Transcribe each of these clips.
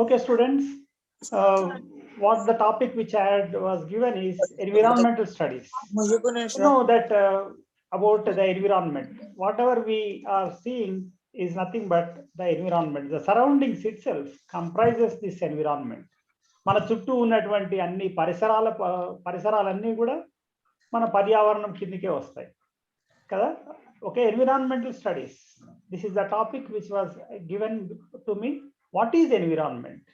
Okay, students, what the topic which was given is environmental studies. You know that about the environment, whatever we are seeing is nothing but the environment. The surroundings itself comprises this environment. మన చుట్టూ ఉన్నటువంటి అన్ని పరిసరాలన్నీ కూడా మన పర్యావరణం కిందకే వస్తాయి కదా. Okay, environmental studies, this is the topic which was given to me. What is environment?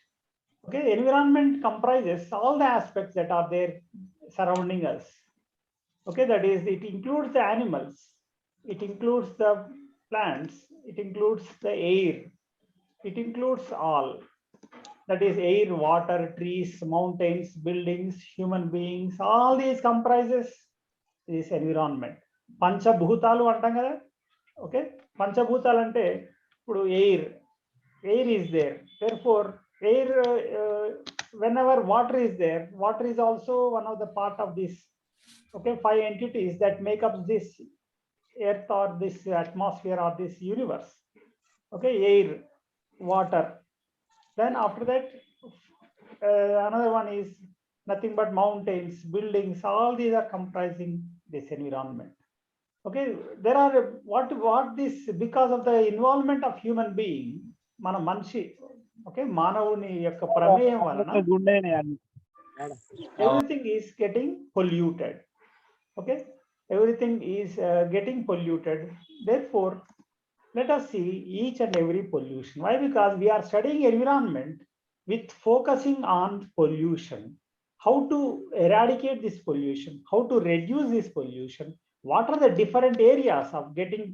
Okay, environment comprises all the aspects that are there surrounding us. Okay, that is, it includes the animals, it includes the plants, it includes the air, it includes all. That is air, water, trees, mountains, buildings, human beings, all these comprises this environment. Panchabhutalu antam kada. Okay, panchabhutalu ante ఇప్పుడు air is there, therefore air, whenever water is there, water is also one of the part of this. Okay, 5 entities that make up this earth or this atmosphere or this universe. Okay, air, water, then after that another one is nothing but mountains, buildings, all these are comprising this environment. Okay, there are what this, because of the involvement of human being, మన మనిషి, okay, మానవుని యొక్క ప్రమేయం వలన everything is getting polluted. Okay, everything is getting polluted. Therefore, let us see each and every pollution. Why? Because we are studying environment with focusing on pollution, how to eradicate this pollution, how to reduce this pollution, what are the different areas of getting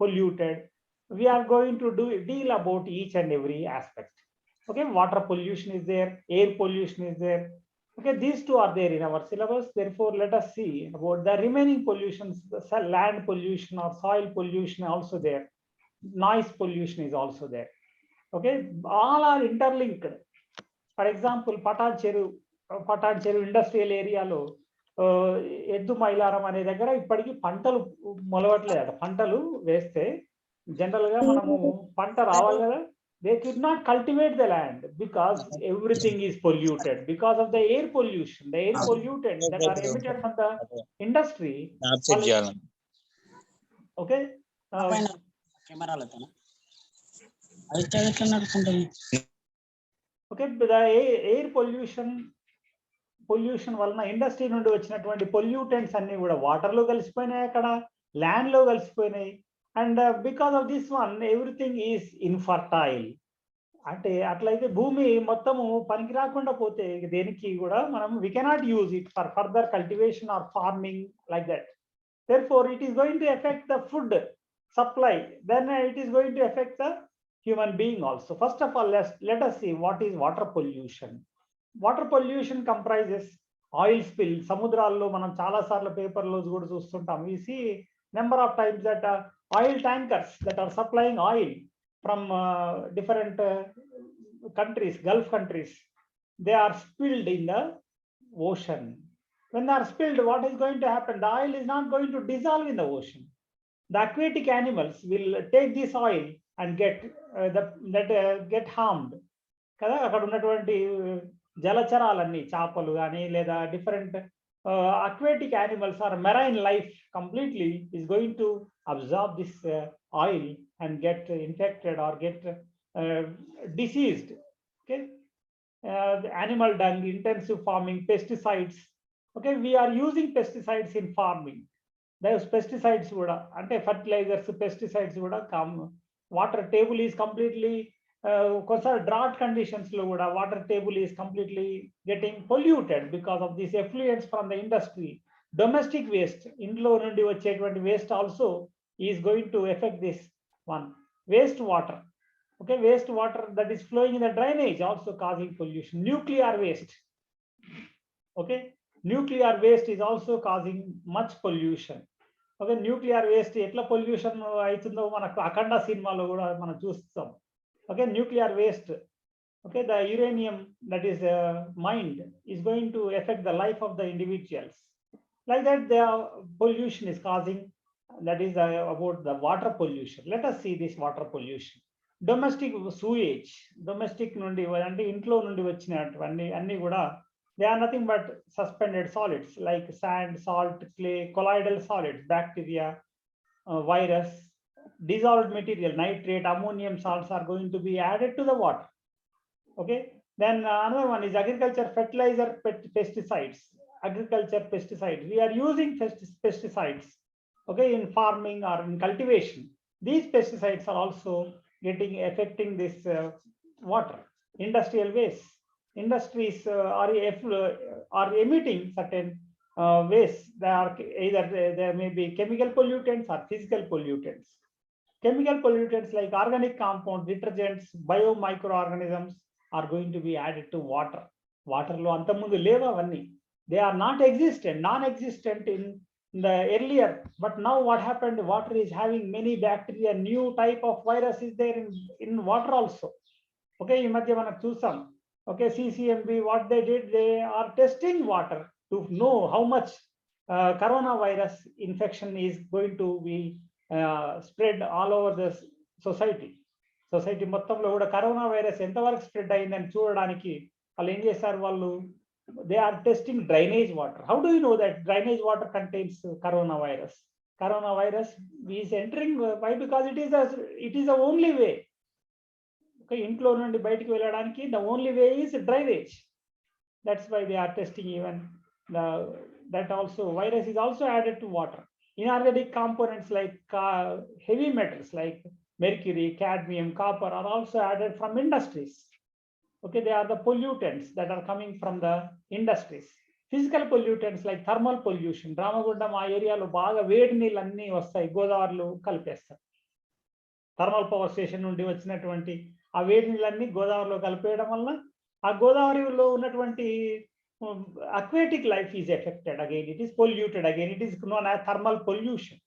polluted. We are going to deal about each and every aspect. Okay, water pollution is there, air pollution is there. Okay, these two are there in our syllabus. Therefore, let us see about the remaining pollutions. The land pollution or soil pollution also there, noise pollution is also there. Okay, all are interlinked. For example, Patan Cheru industrial area lo ఎద్దు మైలారం అనే దగ్గర ఇప్పటికీ పంటలు మొలవట్లేదు. పంటలు వేస్తే general గా మనము పంట రావాలి కదా, they could not cultivate the land because everything is polluted because of the air pollution. The air polluted that are emitted from the industry. Okay, okay, the air pollution వలన ఇండస్ట్రీ నుండి వచ్చినటువంటి pollutants అన్ని కూడా water లో కలిసిపోయినాయి, అక్కడ land లో కలిసిపోయినాయి. And because of this one everything is infertile. అంటే అట్లయితే భూమి మొత్తము పనికి రాకుండా పోతే దేనికి కూడా మనం we cannot use it for further cultivation or farming like that. Therefore, it is going to affect the food supply, then it is going to affect the human being also. First of all, let us see what is water pollution. Water pollution comprises oil spill. సముద్రాల్లో మనం చాలా సార్లు పేపర్లో కూడా చూస్తుంటాం. We see number of times that oil tankers that are supplying oil from different countries, Gulf countries, they are spilled in the ocean. When they are spilled, what is going to happen? The oil is not going to dissolve in the ocean. The aquatic animals will take this oil and get harmed. కదా, అక్కడ ఉన్నటువంటి జలచరాలన్నీ, చేపలు కానీ లేదా different aquatic animals or marine life completely is going to absorb this oil and get infected or get diseased. Okay, the animal dung, intensive farming, pesticides. Okay, we are using pesticides in farming. Those pesticides kuda ante fertilizers, pesticides kuda come. Water table is completely ఒకసారి drought conditions లో కూడా water table is completely getting polluted because of this effluents from the industry. Domestic waste, ఇంట్లో నుండి వచ్చేటువంటి waste also is going to effect this one. Waste water, okay, waste water that is flowing in the drainage also causing pollution. Nuclear waste, okay, nuclear waste is also causing much pollution. Okay, nuclear waste ఎట్లా pollution అవుతుందో మనకు అఖండ సినిమాలో కూడా మనం చూస్తాం. Okay, nuclear waste, okay, the uranium that is mined is going to affect the life of the individuals. Like that, the pollution is causing, that is about the water pollution. Let us see this water pollution. Domestic sewage, domestic నుండి అంటే ఇంట్లో నుండి వచ్చినటువంటి అన్ని కూడా they are nothing but suspended solids like sand, salt, clay, colloidal solids, bacteria, virus, dissolved material, nitrate, ammonium salts are going to be added to the water. Okay. Then another one is agriculture fertilizer, pesticides. Agriculture pesticides. We are using pesticides. Okay, in farming or in cultivation. These pesticides are also affecting this water. Industrial waste. Industries are emitting certain waste. They are either there may be chemical pollutants or physical pollutants. Chemical pollutants like organic compounds, detergents, biomicroorganisms are going to be added to water. Water lo antamundu leva avanni. They are not existent, non-existent in the earlier. But now what happened? Water is having many bacteria, new type of virus is there in water also. Okay, ఈ మధ్య మనం చూసాం. Okay, CCMB, what they did, they are testing water to know how much coronavirus infection is going to be spread all over the society మొత్తంలో కూడా corona virus ఎంతవరకు spread అయిందని చూడడానికి వాళ్ళు ఏం చేశారు, వాళ్ళు they are testing drainage water. How do you know that drainage water contains corona virus? Corona virus is entering why? Because it is the only way. Okay, ఇంట్లో నుండి బయటికి వెళ్ళడానికి the only way is drainage. That's why they are testing even that also virus is also added to water. Inorganic components like heavy metals like mercury, cadmium, copper are also added from industries. Okay, they are the pollutants that are coming from the industries. Physical pollutants like thermal pollution. Ramagundam ఆ ఏరియాలో బాగా వేడి నీళ్ళు అన్నీ వస్తాయి, గోదావరిలో కలిపేస్తారు. Thermal power station నుండి వచ్చినటువంటి ఆ వేడి నీళ్ళన్నీ గోదావరిలో కలిపేయడం వల్ల ఆ గోదావరిలో ఉన్నటువంటి aquatic life is affected again. It is polluted again. It is known as thermal pollution.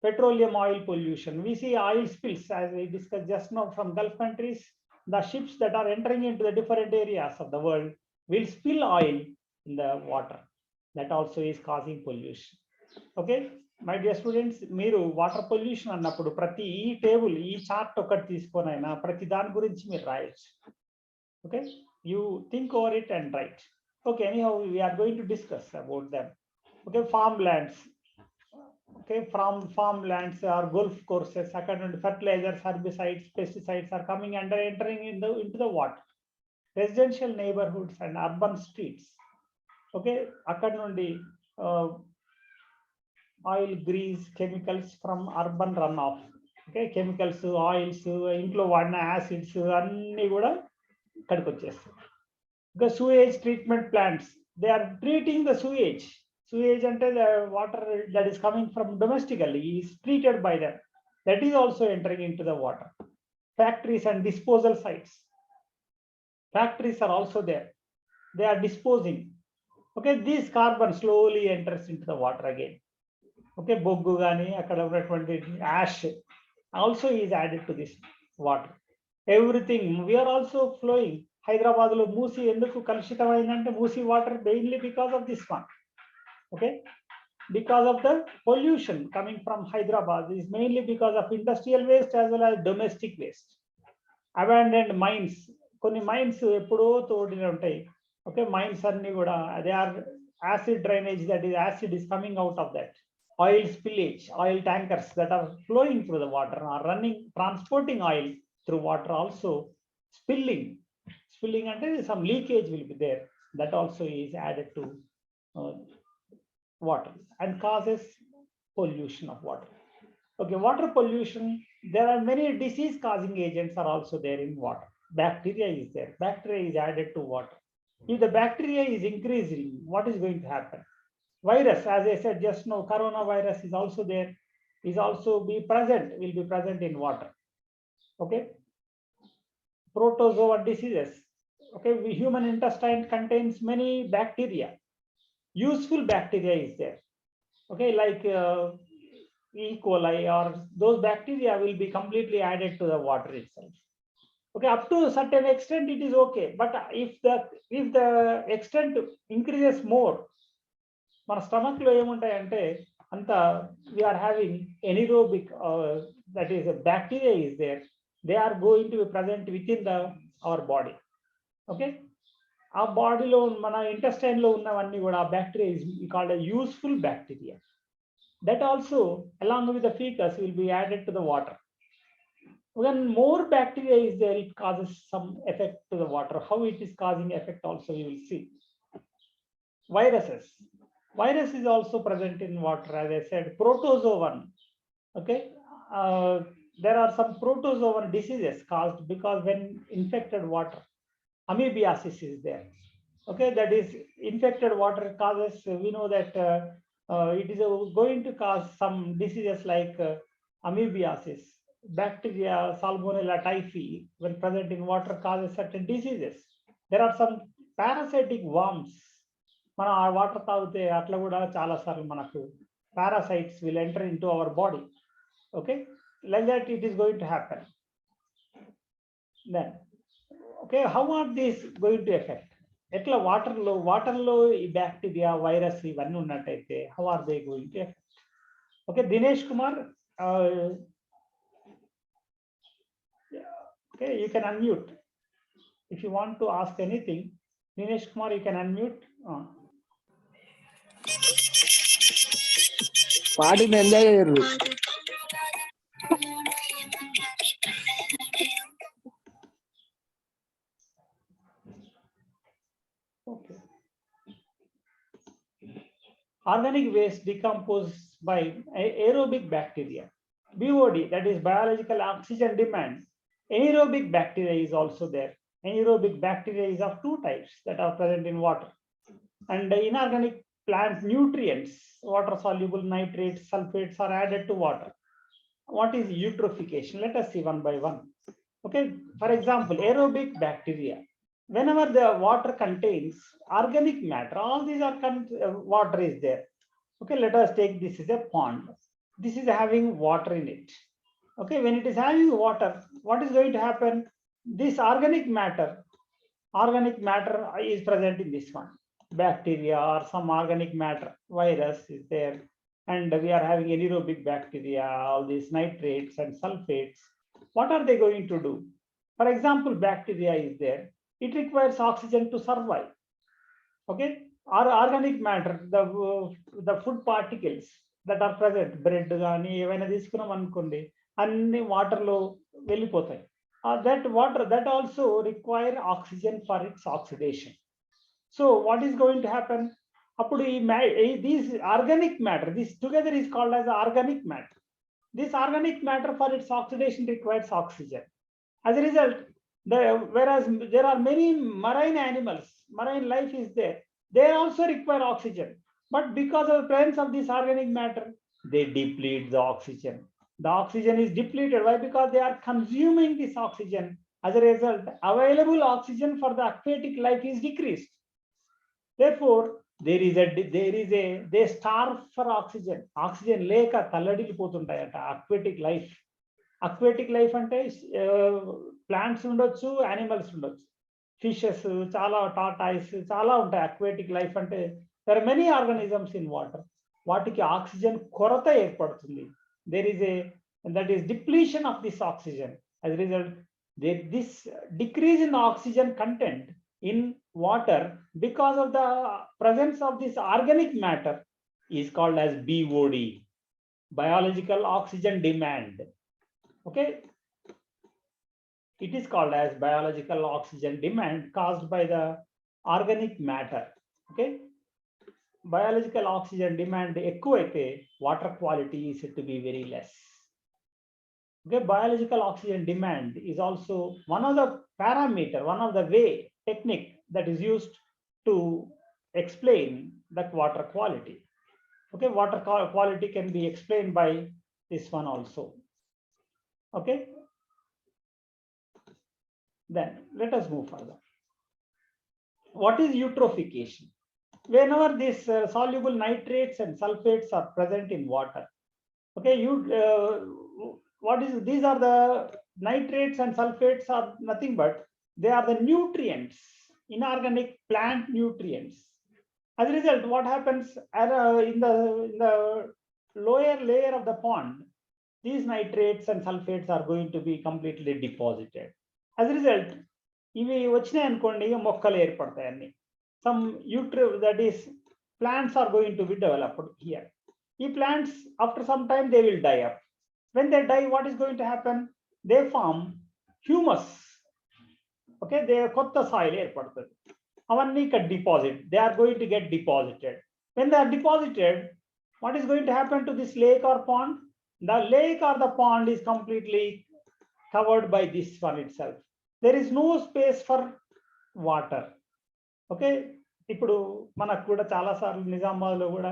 Petroleum oil pollution. We see oil spills, as we discussed just now, from Gulf countries. The ships that are entering into the different areas of the world will spill oil in the water. That also is causing pollution. Okay, my dear students, మీరు water pollution అన్నప్పుడు ప్రతి ఈ table, ఈ chart ఒకటి తీసుకొనైనా ప్రతి దాని గురించి మీరు రాయొచ్చు. Okay, you think over it and right. Okay, anyhow, we are going to discuss about them. Okay, farmlands. Okay, from farmlands or golf courses, fertilizers, herbicides, pesticides are coming under entering into the water. Residential neighborhoods and urban streets. Okay, akkad nundi oil, grease, chemicals from urban runoff. Okay, chemicals, oils, intlo vadina acids anni kuda ikkadiki vachestayi. The sewage treatment plants, they are treating the sewage. Sewage ante the water that is coming from domestically is treated by them. That is also entering into the water. Factories and disposal sites. Factories are also there. They are disposing. Okay, this carbon slowly enters into the water again. Okay, boggu gani akkada unnatuvanti ash also is added to this water. Everything, we are also flowing. Hyderabad లో మూసి ఎందుకు కలుషితమైందంటే Musi water mainly because of this one. Okay, because of the pollution coming from Hyderabad is mainly because of industrial waste as well as domestic waste. Abandoned mines, కొన్ని mines ఎప్పుడో తోడిన ఉంటాయి. ఓకే, mines అన్ని కూడా they are acid drainage, that is acid is coming out of that. Oil spillage, oil tankers that are flowing through the water or running, transporting oil through water, also spilling అంటే some leakage will be there. That also is added to water and causes pollution of water. Okay, water pollution, there are many disease causing agents are also there in water. Bacteria is there. Bacteria is added to water. If the bacteria is increasing, what is going to happen? Virus, as I said just now, coronavirus is also there, is also will be present in water. Okay, protozoa diseases. Okay, human intestine contains many bacteria. Useful bacteria is there. Okay, like E. coli or those bacteria will be completely added to the water itself. Okay, up to a certain extent it is okay, but if the extent increases more, మన stomach లో ఏముంటాయంటే అంత we are having anaerobic, that is a bacteria is there. they are going to be present within our body. Okay, our body lo mana intestine lo unnavannni kuda bacteria is called a useful bacteria. That also along with the feces will be added to the water. When more bacteria is there, it causes some effect to the water. How it is causing effect also we will see. Viruses. Virus is also present in water, as I said. Protozoan. Okay, there are some protozoan diseases caused because when infected water, amoebiasis is there. Okay, that is infected water causes, we know that it is going to cause some diseases like amoebiasis. Bacteria Salmonella typhi, when present in water, causes certain diseases. There are some parasitic worms. మన ఆ water తాగితే అట్లా కూడా చాలా సార్లు మనకు parasites will enter into our body. Okay, like that it is going to happen. Then, okay, how are these going to affect? ఎట్లా వాటర్లో ఈ బ్యాక్టీరియా వైరస్ ఇవన్నీ ఉన్నట్టయితే how are they going to effect? Okay, Dinesh Kumar, okay, you can unmute if you want to ask anything. Dinesh Kumar, you can unmute. పాటిని enjoy చేయరు. Okay. Organic waste decomposed by aerobic bacteria. BOD, that is biological oxygen demand. Anaerobic bacteria is also there. Anaerobic bacteria is of two types that are present in water. And inorganic plant nutrients, water soluble nitrates, sulfates are added to water. What is eutrophication? Let us see one by one. Okay, for example, aerobic bacteria. Whenever the water contains organic matter, all these are water is there. Okay, let us take this is a pond. This is having water in it. Okay, when it is having water, what is going to happen? This organic matter is present in this one. Bacteria or some organic matter, virus is there, and we are having anaerobic bacteria, all these nitrates and sulfates. What are they going to do? For example, bacteria is there. It requires oxygen to survive. Okay, our organic matter, the food particles that are present, bread gaani evaina తీసుకున్నాం అనుకోండి, అన్ని water లో వెళ్ళిపోతాయి. That water that also require oxygen for its oxidation. So what is going to happen? Appudu these organic matter, this together is called as organic matter. This organic matter for its oxidation requires oxygen. As a result, whereas there are many marine animals, marine life is there, they also require oxygen. But because of the presence of this organic matter, they deplete the oxygen. The oxygen is depleted. Why? Because they are consuming this oxygen. As a result, available oxygen for the aquatic life is decreased. Therefore, they starve for oxygen. Oxygen leka talladilipotuntayata aquatic life. Aquatic life ante plants ఉండొచ్చు, animals ఉండొచ్చు, fishes, చాలా tortoise, చాలా ఉంటాయి. aquatic life ante there are many organisms in water. వాటికి oxygen కొరత ఏర్పడుతుంది. There is that is depletion of this oxygen. As a result, this decrease in oxygen content in water because of the presence of this organic matter is called as BOD, biological oxygen demand. Okay, it is called as biological oxygen demand caused by the organic matter. Okay, biological oxygen demand ఎక్కువైతే water quality is said to be very less. Okay, biological oxygen demand is also one of the parameter, one of the way technique that is used to explain that water quality. Okay, water quality can be explained by this one also. Okay, then let us move further. What is eutrophication? Whenever these soluble nitrates and sulfates are present in water, okay, these are the nitrates and sulfates are nothing but they are the nutrients, inorganic plant nutrients. As a result, what happens in the lower layer of the pond, these nitrates and sulfates are going to be completely deposited. As a result, ఇవి వచ్చినాయి అనుకోండి మొక్కలు ఏర్పడతాయి అన్ని. Some that is plants are going to be developed here. ఈ plants after some time they will die up. When they die, what is going to happen? They form humus. Okay, they కొత్త soil ఏర్పడుతుంది. అవన్నీ ఇక్కడ deposit, they are going to get deposited. When they are deposited, what is going to happen to this lake or pond? The lake or the pond is completely covered by this one itself. There is no space for water. Okay, ఇప్పుడు మనకు కూడా చాలా సార్లు నిజామాబాద్లో కూడా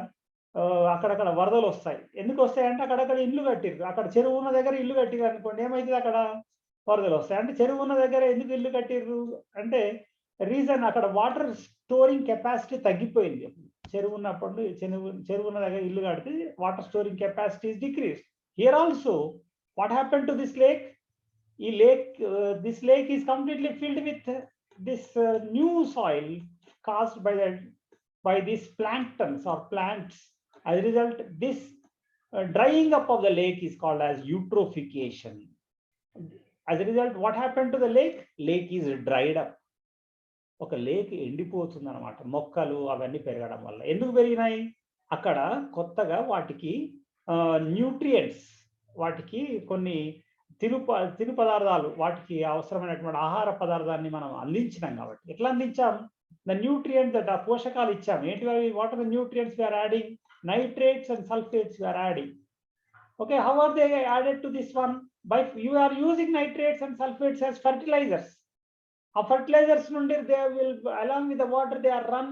అక్కడక్కడ వరదలు వస్తాయి. ఎందుకు వస్తాయంటే అక్కడక్కడ ఇల్లు కట్టిరు, అక్కడ చెరువు ఉన్న దగ్గర ఇల్లు కట్టిరు అనుకోండి, ఏమైతుంది అక్కడ వరదలు వస్తాయి. అంటే చెరువు ఉన్న దగ్గర ఎందుకు ఇల్లు కట్టిర్రు అంటే రీజన్ అక్కడ వాటర్ స్టోరింగ్ కెపాసిటీ తగ్గిపోయింది. చెరువు ఉన్నప్పుడు చెరువు ఉన్న దగ్గర ఇల్లు కడితే water storing capacity is decrease. Here also what happen to this lake? ఈ lake, this lake is completely filled with this new soil caused by these planktons or plants. As a result, this drying up of the lake is called as eutrophication. As a result, what happened to the lake? Lake is dried up. ఒక lake ఎండిపోతుంది అనమాట, మొక్కలు అవన్నీ పెరగడం వల్ల. ఎందుకు పెరిగినాయి? అక్కడ కొత్తగా వాటికి న్యూట్రియంట్స్, వాటికి కొన్ని తిను పదార్థాలు, వాటికి అవసరమైనటువంటి ఆహార పదార్థాన్ని మనం అందించినాం కాబట్టి. ఎట్లా అందించాం? The nutrients that are పోషకాలు ఇచ్చాం. ఏంటి అవి? What are the nutrients we are adding? Nitrates and sulfates we are adding. Okay, how are they added to this one? By you are using nitrates and sulfates as fertilizers. A fertilizers నుండి they will, along with the water, they are run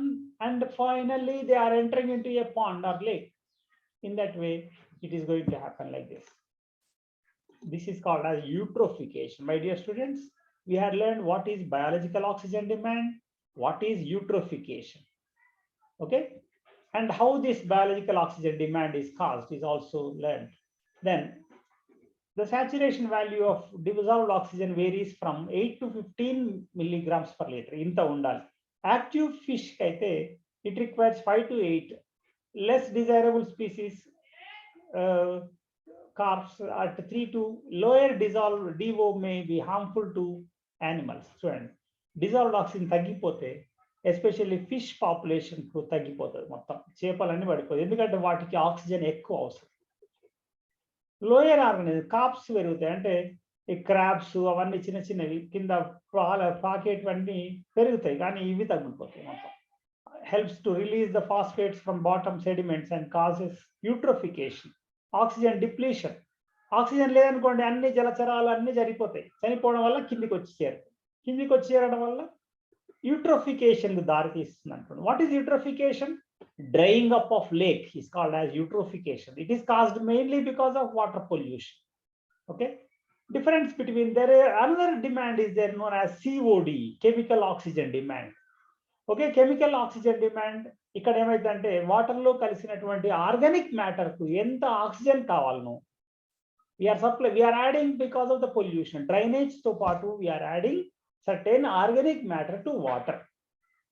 and finally they are entering into a pond or lake. In that way, it is going to happen like this. This is called as eutrophication. My dear students, we had learned what is biological oxygen demand, what is eutrophication, okay, and how this biological oxygen demand is caused is also learned. Then the saturation value of dissolved oxygen varies from 8 to 15 milligrams per liter. Inta undali. Active fish kaite it requires 5 to 8. Less desirable species carps at 3 to lower dissolved DO may be harmful to animals. Students, dissolved oxygen తగ్గిపోతే especially fish population తగ్గిపోతుంది, మొత్తం చేపలన్నీ పడిపోతాయి. ఎందుకంటే వాటికి oxygen ఎక్కువ అవసరం. Lower organism caps పెరుగుతాయి, అంటే ఈ క్రాబ్స్ అవన్నీ చిన్న చిన్నవి కింద పాకేటివన్నీ పెరుగుతాయి, కానీ ఇవి తగ్గిపోతాయి మొత్తం. Helps to release the phosphates from bottom sediments and causes eutrophication. Oxygen depletion, oxygen లేదనుకోండి అన్ని జలచరాలు అన్ని జరిగిపోతాయి, చనిపోవడం వల్ల కిందికి వచ్చి చేరుతాయి. కిందికి వచ్చి చేరడం వల్ల యూట్రోఫికేషన్ దారి తీస్తుంది అనుకోండి. What is eutrophication? Drying up of lake is called as eutrophication. It is caused mainly because of water pollution. Okay, difference between there another demand is there known as COD, chemical oxygen demand. Okay, chemical oxygen demand ఇక్కడ ఏమైందంటే water లో కలిసినటువంటి organic matter కు ఎంత oxygen కావాలనో we are adding because of the pollution. Drainage తో పాటు we are adding certain organic matter to water.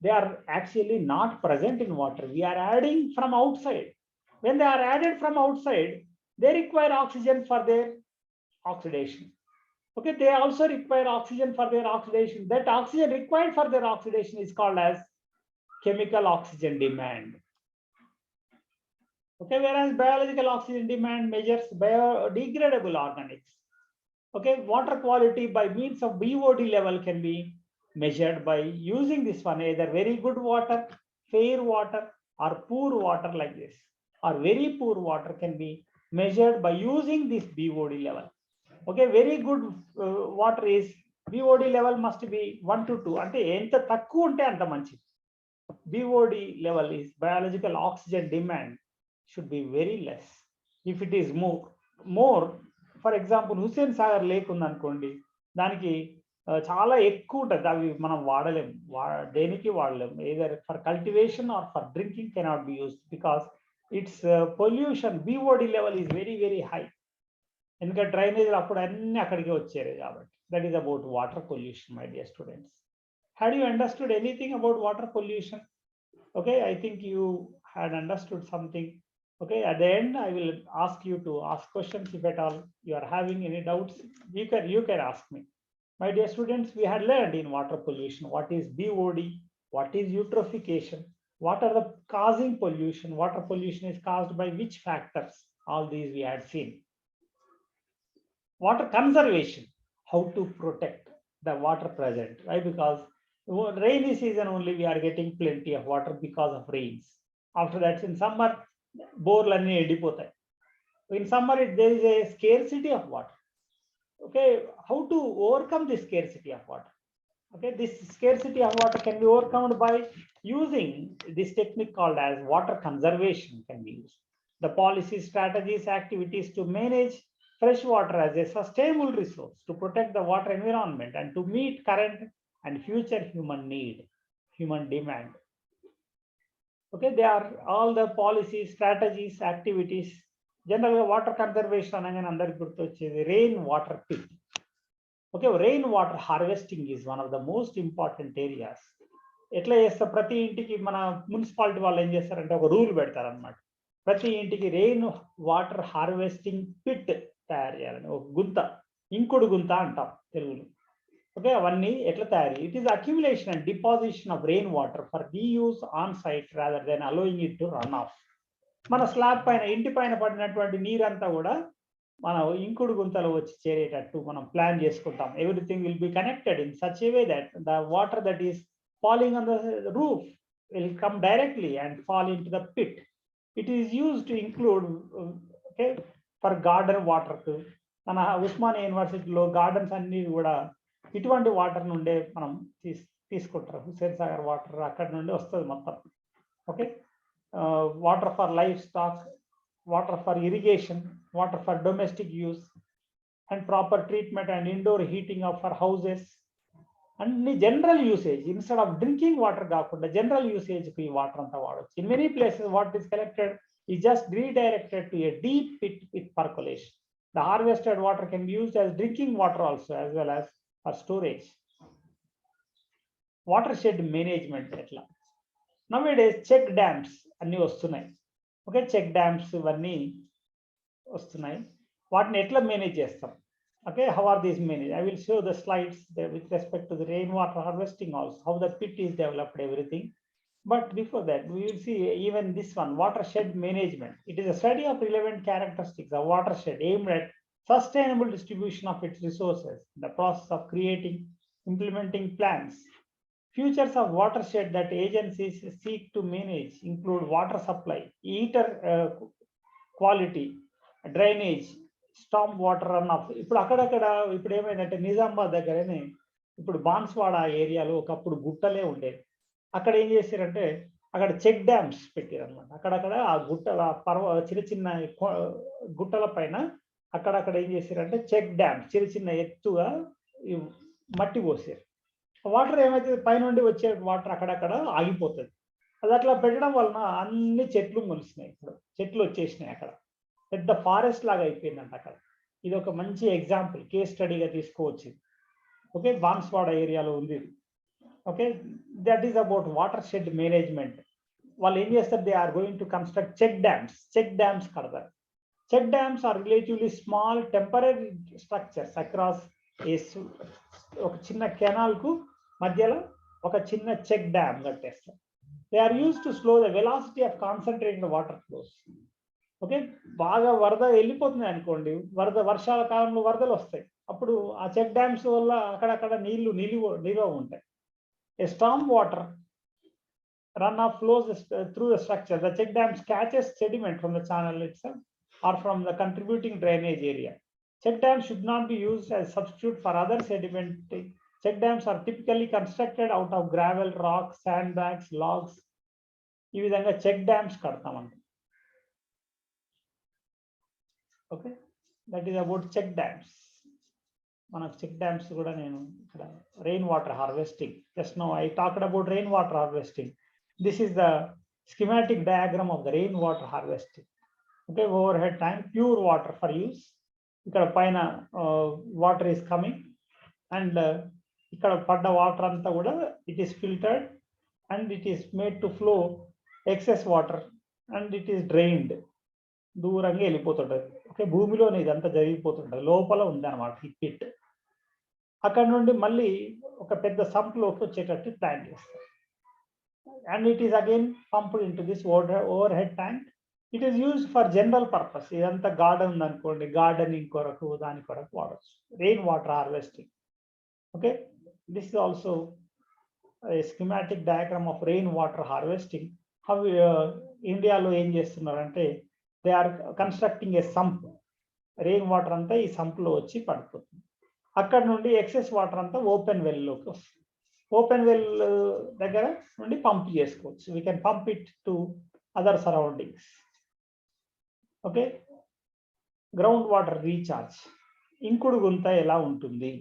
They are actually not present in water. We are adding from outside. When they are added from outside, they require oxygen for their oxidation. Okay, they also require oxygen for their oxidation. That oxygen required for their oxidation is called as chemical oxygen demand. Okay, whereas biological oxygen demand measures biodegradable organics. Okay, water quality by means of BOD level can be measured by using this one, either very good water, fair water, or poor water like this, or very poor water can be measured by using this BOD level. Okay, very good water is BOD level must be 1 to 2. Ante enta takku unte anta manchi. BOD level is biological oxygen demand should be very less. If it is more, for example Hussain Sagar lake ఉందనుకోండి, దానికి చాలా ఎక్కువ ఉంటుంది, అవి మనం వాడలేము, దేనికి వాడలేము. Either for cultivation or for drinking cannot be used because its pollution BOD level is very very high. ఎందుకంటే డ్రైనేజ్ అప్పుడు అన్ని అక్కడికి వచ్చేది కాబట్టి. That is about water pollution, my dear students. Had you understood anything about water pollution? Okay, I think you had understood something. Okay, at the end, I will ask you to ask questions if at all you are having any doubts. You can ask me. My dear students, we had learned in water pollution what is BOD, what is eutrophication, what are the causing pollution, water pollution is caused by which factors. All these we had seen. Water conservation, how to protect the water present. Why? Because rainy season only we are getting plenty of water because of rains. After that, in summer, బోర్లన్నీ ఎండిపోతాయి. In summer, there is a scarcity of water. Okay, how to overcome this scarcity of water? Okay, this scarcity of water can be overcome by using this technique called as water conservation can be used. The policy, strategies, activities to manage fresh water as a sustainable resource to protect the water environment and to meet current and future human need, human demand. Okay, they are all the policies, strategies, activities. Generally, water conservation అనగానే అందరికి గుర్తొచ్చేది rain water pit. Okay, rain water harvesting is one of the most important areas. ఎట్లా చేస్తారు, ప్రతి ఇంటికి మన municipality వాళ్ళు ఏం చేస్తారంటే ఒక రూల్ పెడతారనమాట. ప్రతి ఇంటికి రెయిన్ వాటర్ హార్వెస్టింగ్ పిట్ తయారు చేయాలని, ఒక గుంత, ఇంకుడు గుంత అంటాం తెలుగులో. ఓకే, అవన్నీ ఎట్లా తయారు? It is accumulation and deposition of rain water for reuse on site rather than allowing it to run off. మన స్లాబ్ పైన, ఇంటి పైన పడినటువంటి నీరంతా కూడా మన ఇంకుడు గుంతలో వచ్చి చేరేటట్టు మనం ప్లాన్ చేసుకుంటాం. Everything will be connected in such a way that the water that is falling on the roof will come directly and fall into the pit. It is used to include okay, for garden water. మన ఉస్మానియా యూనివర్సిటీలో gardens అన్ని కూడా ఇటువంటి water నుండే మనం తీసుకుంటారు. Hussain Sagar water అక్కడ నుండి వస్తుంది మొత్తం. Okay, water for livestock, water for irrigation, water for domestic use and proper treatment and indoor heating of for houses. అన్ని general usage, instead of drinking water కాకుండా జనరల్ యూసేజ్ కి వాటర్ అంతా వాడచ్చు. In many places what is collected is just redirected to a deep pit with percolation. The harvested water can be used as drinking water also as well as for storage. Watershed management etla nowadays check dams anni vastunayi. Okay, check dams ivanni vastunayi. Vaatni etla manage chestam? Okay, how are these managed? I will show the slides there with respect to the rainwater harvesting also, how the pit is developed, everything. But before that, we will see even this one, watershed management. It is a study of relevant characteristics of watershed aimed at sustainable distribution of its resources, the process of creating, implementing plans. Features of watershed that agencies seek to manage include water supply, heater quality, drainage, storm water runoff. ఇప్పుడు అక్కడక్కడ ఇప్పుడు ఏమైందంటే నిజామాబాద్ దగ్గరనే ఇప్పుడు బాన్స్వాడ ఏరియాలో ఒకప్పుడు గుట్టలే ఉండేది. అక్కడ ఏం చేశారంటే అక్కడ చెక్ డ్యామ్స్ పెట్టారు అనమాట. అక్కడక్కడ ఆ గుట్టల చిన్న చిన్న గుట్టల పైన అక్కడక్కడ ఏం చేశారంటే చెక్ డ్యామ్స్ చిన్న చిన్న ఎత్తుగా మట్టి పోసారు. వాటర్ ఏమైతే పైనుండి వచ్చే వాటర్ అక్కడక్కడ ఆగిపోతుంది. అది అట్లా పెట్టడం వలన అన్ని చెట్లు మొలిసినాయి. ఇప్పుడు చెట్లు వచ్చేసినాయి, అక్కడ పెద్ద ఫారెస్ట్ లాగా అయిపోయిందంట అక్కడ. ఇది ఒక మంచి ఎగ్జాంపుల్, కేస్ స్టడీగా తీసుకోవచ్చు. ఓకే, బాన్స్వాడ ఏరియాలో ఉంది. Okay, that is about watershed management. వాళ్ళు ఏం చేస్తారు, they are going to construct check dams. Check dams కడతారు. Check dams are relatively small temporary structures across ఒక చిన్న కెనాల్ కు మధ్యలో ఒక చిన్న చెక్ డ్యామ్ కట్టేస్తారు. They are used to slow the velocity of concentrated water flows. Okay, బాగా వరద వెళ్ళిపోతుంది అనుకోండి, వర్షాల కాలంలో వరదలు వస్తాయి, అప్పుడు ఆ చెక్ డ్యామ్స్ వల్ల అక్కడక్కడ నిలువ ఉంటాయి. A storm water runoff flows through the structure. The check dams catches sediment from the channel itself or from the contributing drainage area. Check dams should not be used as substitute for other sediment. Check dams are typically constructed out of gravel, rock, sandbags, logs. ఈ విధంగా check dams కడతామండి. Okay, that is about check dams. మనకు check dams కూడా నేను ఇక్కడ rain water harvesting, just now I talked about rain water harvesting. This is the schematic diagram of the rain water harvesting. Okay, overhead tank, pure water for use. ఇక్కడ పైన water is coming and ఇక్కడ పడ్డ water అంతా కూడా it is filtered and it is made to flow excess water and it is drained. దూరంగా వెళ్ళిపోతుంటది. Okay, భూమిలోనే ఇదంతా జరిగిపోతుంటది. లోపల ఉందన్నమాట ఈ పిట్. అక్కడ నుండి మళ్ళీ ఒక పెద్ద సంప్‌లోకి వచ్చేటట్టు ప్లాన్ చేస్తారు. And it is again pumped into this overhead tank. It is used for general purpose. ఇదంతా గార్డెన్ ఉందనుకోండి, గార్డెనింగ్ కొరకు దాని కొరకు వాడొచ్చు. Rain water harvesting. Okay, this is also a schematic diagram of rain water harvesting. How ఇండియాలో ఏం చేస్తున్నారంటే they are constructing a sump. రెయిన్ వాటర్ అంతా ఈ సంప్‌లో వచ్చి పడిపోతుంది. అక్కడ నుండి ఎక్సెస్ వాటర్ అంతా ఓపెన్ వెల్‌లోకి వస్తుంది. ఓపెన్ వెల్ దగ్గర నుండి పంప్ చేసుకోవచ్చు. We can pump it to other surroundings. Okay, ground water recharge. ఇంకుడు గుంత ఎలా ఉంటుంది?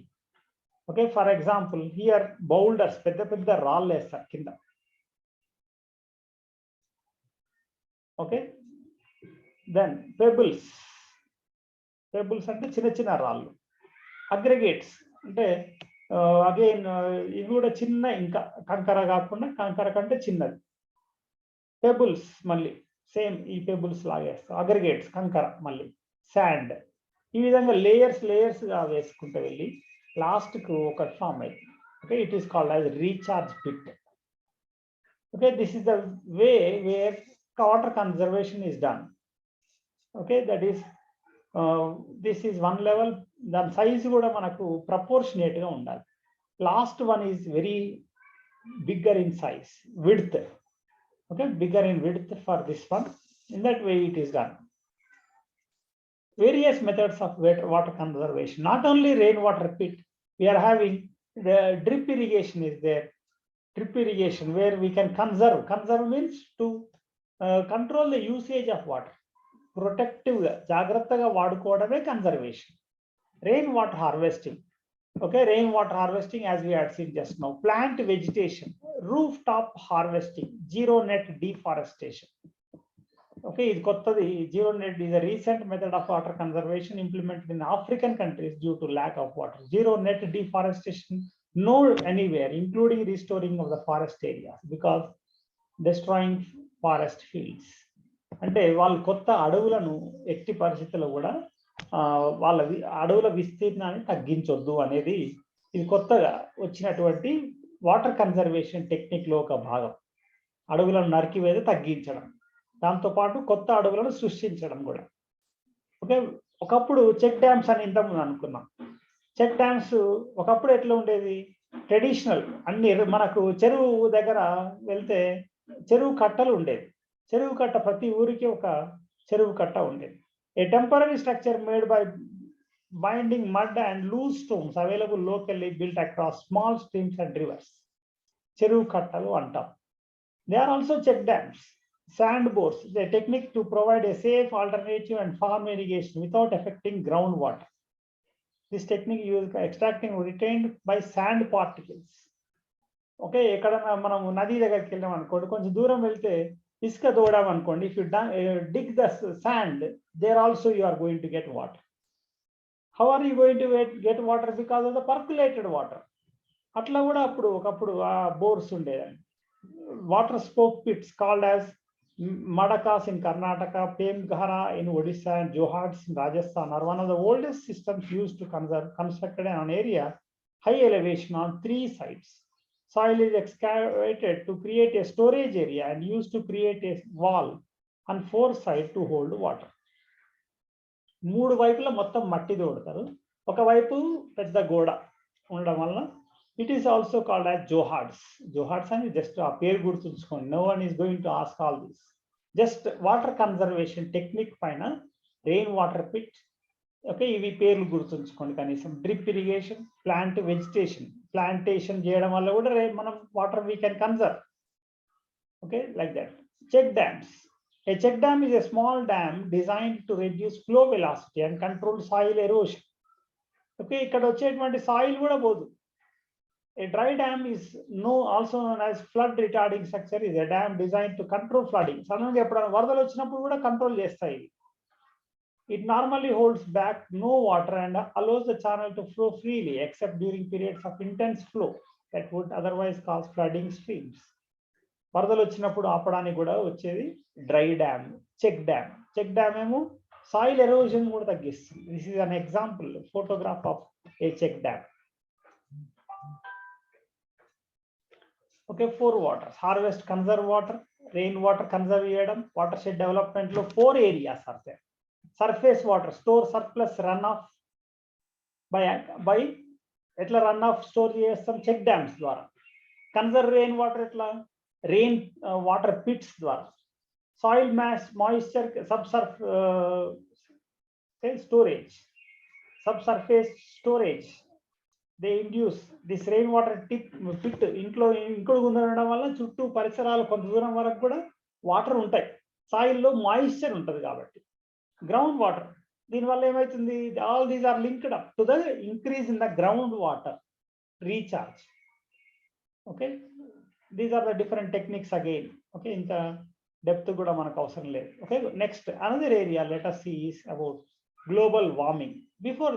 Okay, for example here boulders, పెద్ద పెద్ద రాళ్ళు వేస్తారు కింద. Okay, then pebbles. పెబుల్స్ అంటే చిన్న చిన్న రాళ్ళు. అగ్రిగేట్స్ అంటే అగైన్ ఇవి కూడా చిన్న, ఇంకా కంకర కాకుండా కంకర కంటే చిన్నది. పెబుల్స్ మళ్ళీ సేమ్ ఈ పెబుల్స్ లాగేస్తాం. అగ్రిగేట్స్ కంకర, మళ్ళీ శాండ్. ఈ విధంగా లేయర్స్ గా వేసుకుంటూ వెళ్ళి లాస్ట్కు ఒక ఫామ్ అయింది. Okay, it is called as recharge pit. Okay, this is the way where water conservation is done. Okay, that is this is one level. దాని సైజు కూడా మనకు ప్రపోర్షనేట్ గా ఉండాలి. Last one is very bigger in size, width. Okay, bigger in width for this one. In that way it is done. Various methods of water conservation. Not only rainwater pit, we are having the drip irrigation is there. Drip irrigation where we can conserve. Conserve means to control the usage of water. Protective ga jagrattaga vadukodame conservation. Rainwater harvesting. Okay, rainwater harvesting as we had seen just now. Plant vegetation, rooftop harvesting, zero net deforestation. Okay, ఇది కొత్తది. Zero net is a recent method of water conservation implemented in African countries due to lack of water. Zero net deforestation no anywhere, including restoring of the forest areas, because destroying forest fields. అంటే వాళ్ళు కొత్త అడవులను ఎట్టి పరిస్థితుల్లో కూడా వాళ్ళ అడవుల విస్తీర్ణాన్ని తగ్గించొద్దు అనేది ఇది కొత్తగా వచ్చినటువంటి వాటర్ కన్జర్వేషన్ టెక్నిక్ లో ఒక భాగం. అడవులను నరికివేది తగ్గించడం, దాంతోపాటు కొత్త అడవులను సృష్టించడం కూడా. ఓకే, ఒకప్పుడు చెక్ డ్యామ్స్ అని ఇంతకుముందు అనుకున్నాం. చెక్ డ్యామ్స్ ఒకప్పుడు ఎట్లా ఉండేది? ట్రెడిషనల్ అన్ని మనకు చెరువు దగ్గర వెళ్తే చెరువు కట్టలు ఉండేది. చెరువు కట్ట, ప్రతి ఊరికి ఒక చెరువు కట్ట ఉండేది. A temporary structure made by binding mud and loose stones available locally built across small streams and rivers. చెరువు కట్టలు అంటాం. They are also check dams. Sand bores, a technique to provide a safe alternative and farm irrigation without affecting groundwater. This technique used extracting retained by sand particles. Okay, ఎక్కడన్నా మనం నది దగ్గరికి వెళ్ళాం అనుకోండి, కొంచెం దూరం వెళ్తే ఇసుక తోడాం అనుకోండి, if you dig the sand, there also you are going to get water. How are you going to get water? Because of the percolated water. అట్లా కూడా అప్పుడు ఒకప్పుడు ఆ బోర్స్ ఉండేదండి. Water spoke pits called as madakas in Karnataka, Pemghara in Odisha and johads in Rajasthan are one of the oldest systems used to constructed on an area high elevation on 3 sides. Soil is excavated to create a storage area and used to create a wall on 4 sides to hold water. 3 వైపుల మొత్తం మట్టి తోడతారు, ఒకవైపు పెద్ద గోడ ఉండడం వల్ల it is also called as johads. Johads అని just ఆ పేరు గుర్తుంచుకోండి. No one is going to ask all this. Just water conservation technique పైన రెయిన్ వాటర్ పిట్. ఓకే, ఇవి పేర్లు గుర్తుంచుకోండి కనీసం. Drip irrigation, plant vegetation, plantation చేయడం వల్ల కూడా మనం water we can conserve. Okay, like that. Check dams. A check dam is a small dam designed to reduce flow velocity and control soil erosion. Okay, ఇక్కడ వచ్చేటువంటి soil కూడా పోదు. A dry dam is also known as flood retarding structure, is a dam designed to control flooding. సడన్గా ఎప్పుడైనా వరదలు వచ్చినప్పుడు కూడా control చేస్తాయి. It normally holds back no water and allows the channel to flow freely except during periods of intense flow that would otherwise cause flooding streams. వరదలు వచ్చినప్పుడు ఆపడానికి కూడా వచ్చేది డ్రై డ్యామ్, చెక్ డ్యామ్ ఏమో సాయిల్ ఎరోజన్ కూడా తగ్గిస్తుంది. This is an example photograph of a check dam. Okay, 4 waters: harvest, conserve water, rain water conserve చేయడం. Watershed development లో 4 areas are there. Surface water store surplus run off by ఎట్లా run off store చేస్తాం? Check dams ద్వారా. Conserve rain water ఎట్లా? Rain water pits ద్వారా. Soil mass moisture storage, subsurface storage. They induce this rainwater pit ఇంట్లో ఉండడం వల్ల చుట్టూ పరిసరాలు కొంత దూరం వరకు కూడా వాటర్ ఉంటాయి. సాయిల్లో మాయిశ్చర్ ఉంటుంది కాబట్టి. గ్రౌండ్ వాటర్, దీనివల్ల ఏమవుతుంది? All these are linked up to the increase in the ground water recharge. Okay, these are the different techniques again. Okay, ఇంకా డెప్త్ కూడా మనకు అవసరం లేదు. Okay, next another area let us see is about global warming. Before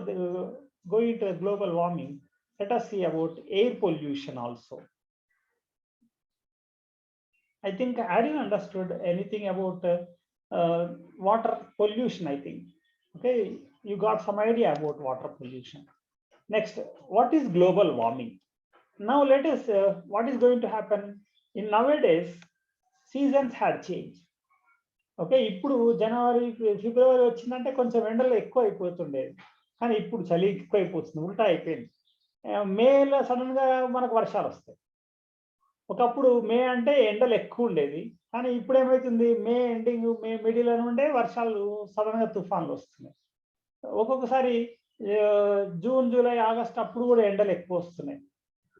going to global warming, let us see about air pollution also. I think, had you understood anything about water pollution? I think, okay, you got some idea about water pollution. Next, what is global warming? Now let us what is going to happen in nowadays? Seasons had changed. Okay, ఇప్పుడు జనవరి ఫిబ్రవరి వచ్చిందంటే కొంచెం ఎండలు ఎక్కువ అయిపోతుండేది, కానీ ఇప్పుడు చలి ఎక్కువ అయిపోతుంది, ఉల్టా అయిపోయింది. మేలో సడన్ గా మనకు వర్షాలు వస్తాయి. ఒకప్పుడు మే అంటే ఎండలు ఎక్కువ ఉండేది, కానీ ఇప్పుడు ఏమవుతుంది? మే ఎండింగ్, మే మిడిల్ అని ఉండే వర్షాలు సడన్ గా తుఫాన్లు వస్తున్నాయి. ఒక్కొక్కసారి జూన్, జూలై, ఆగస్ట్ అప్పుడు కూడా ఎండలు ఎక్కువ వస్తున్నాయి.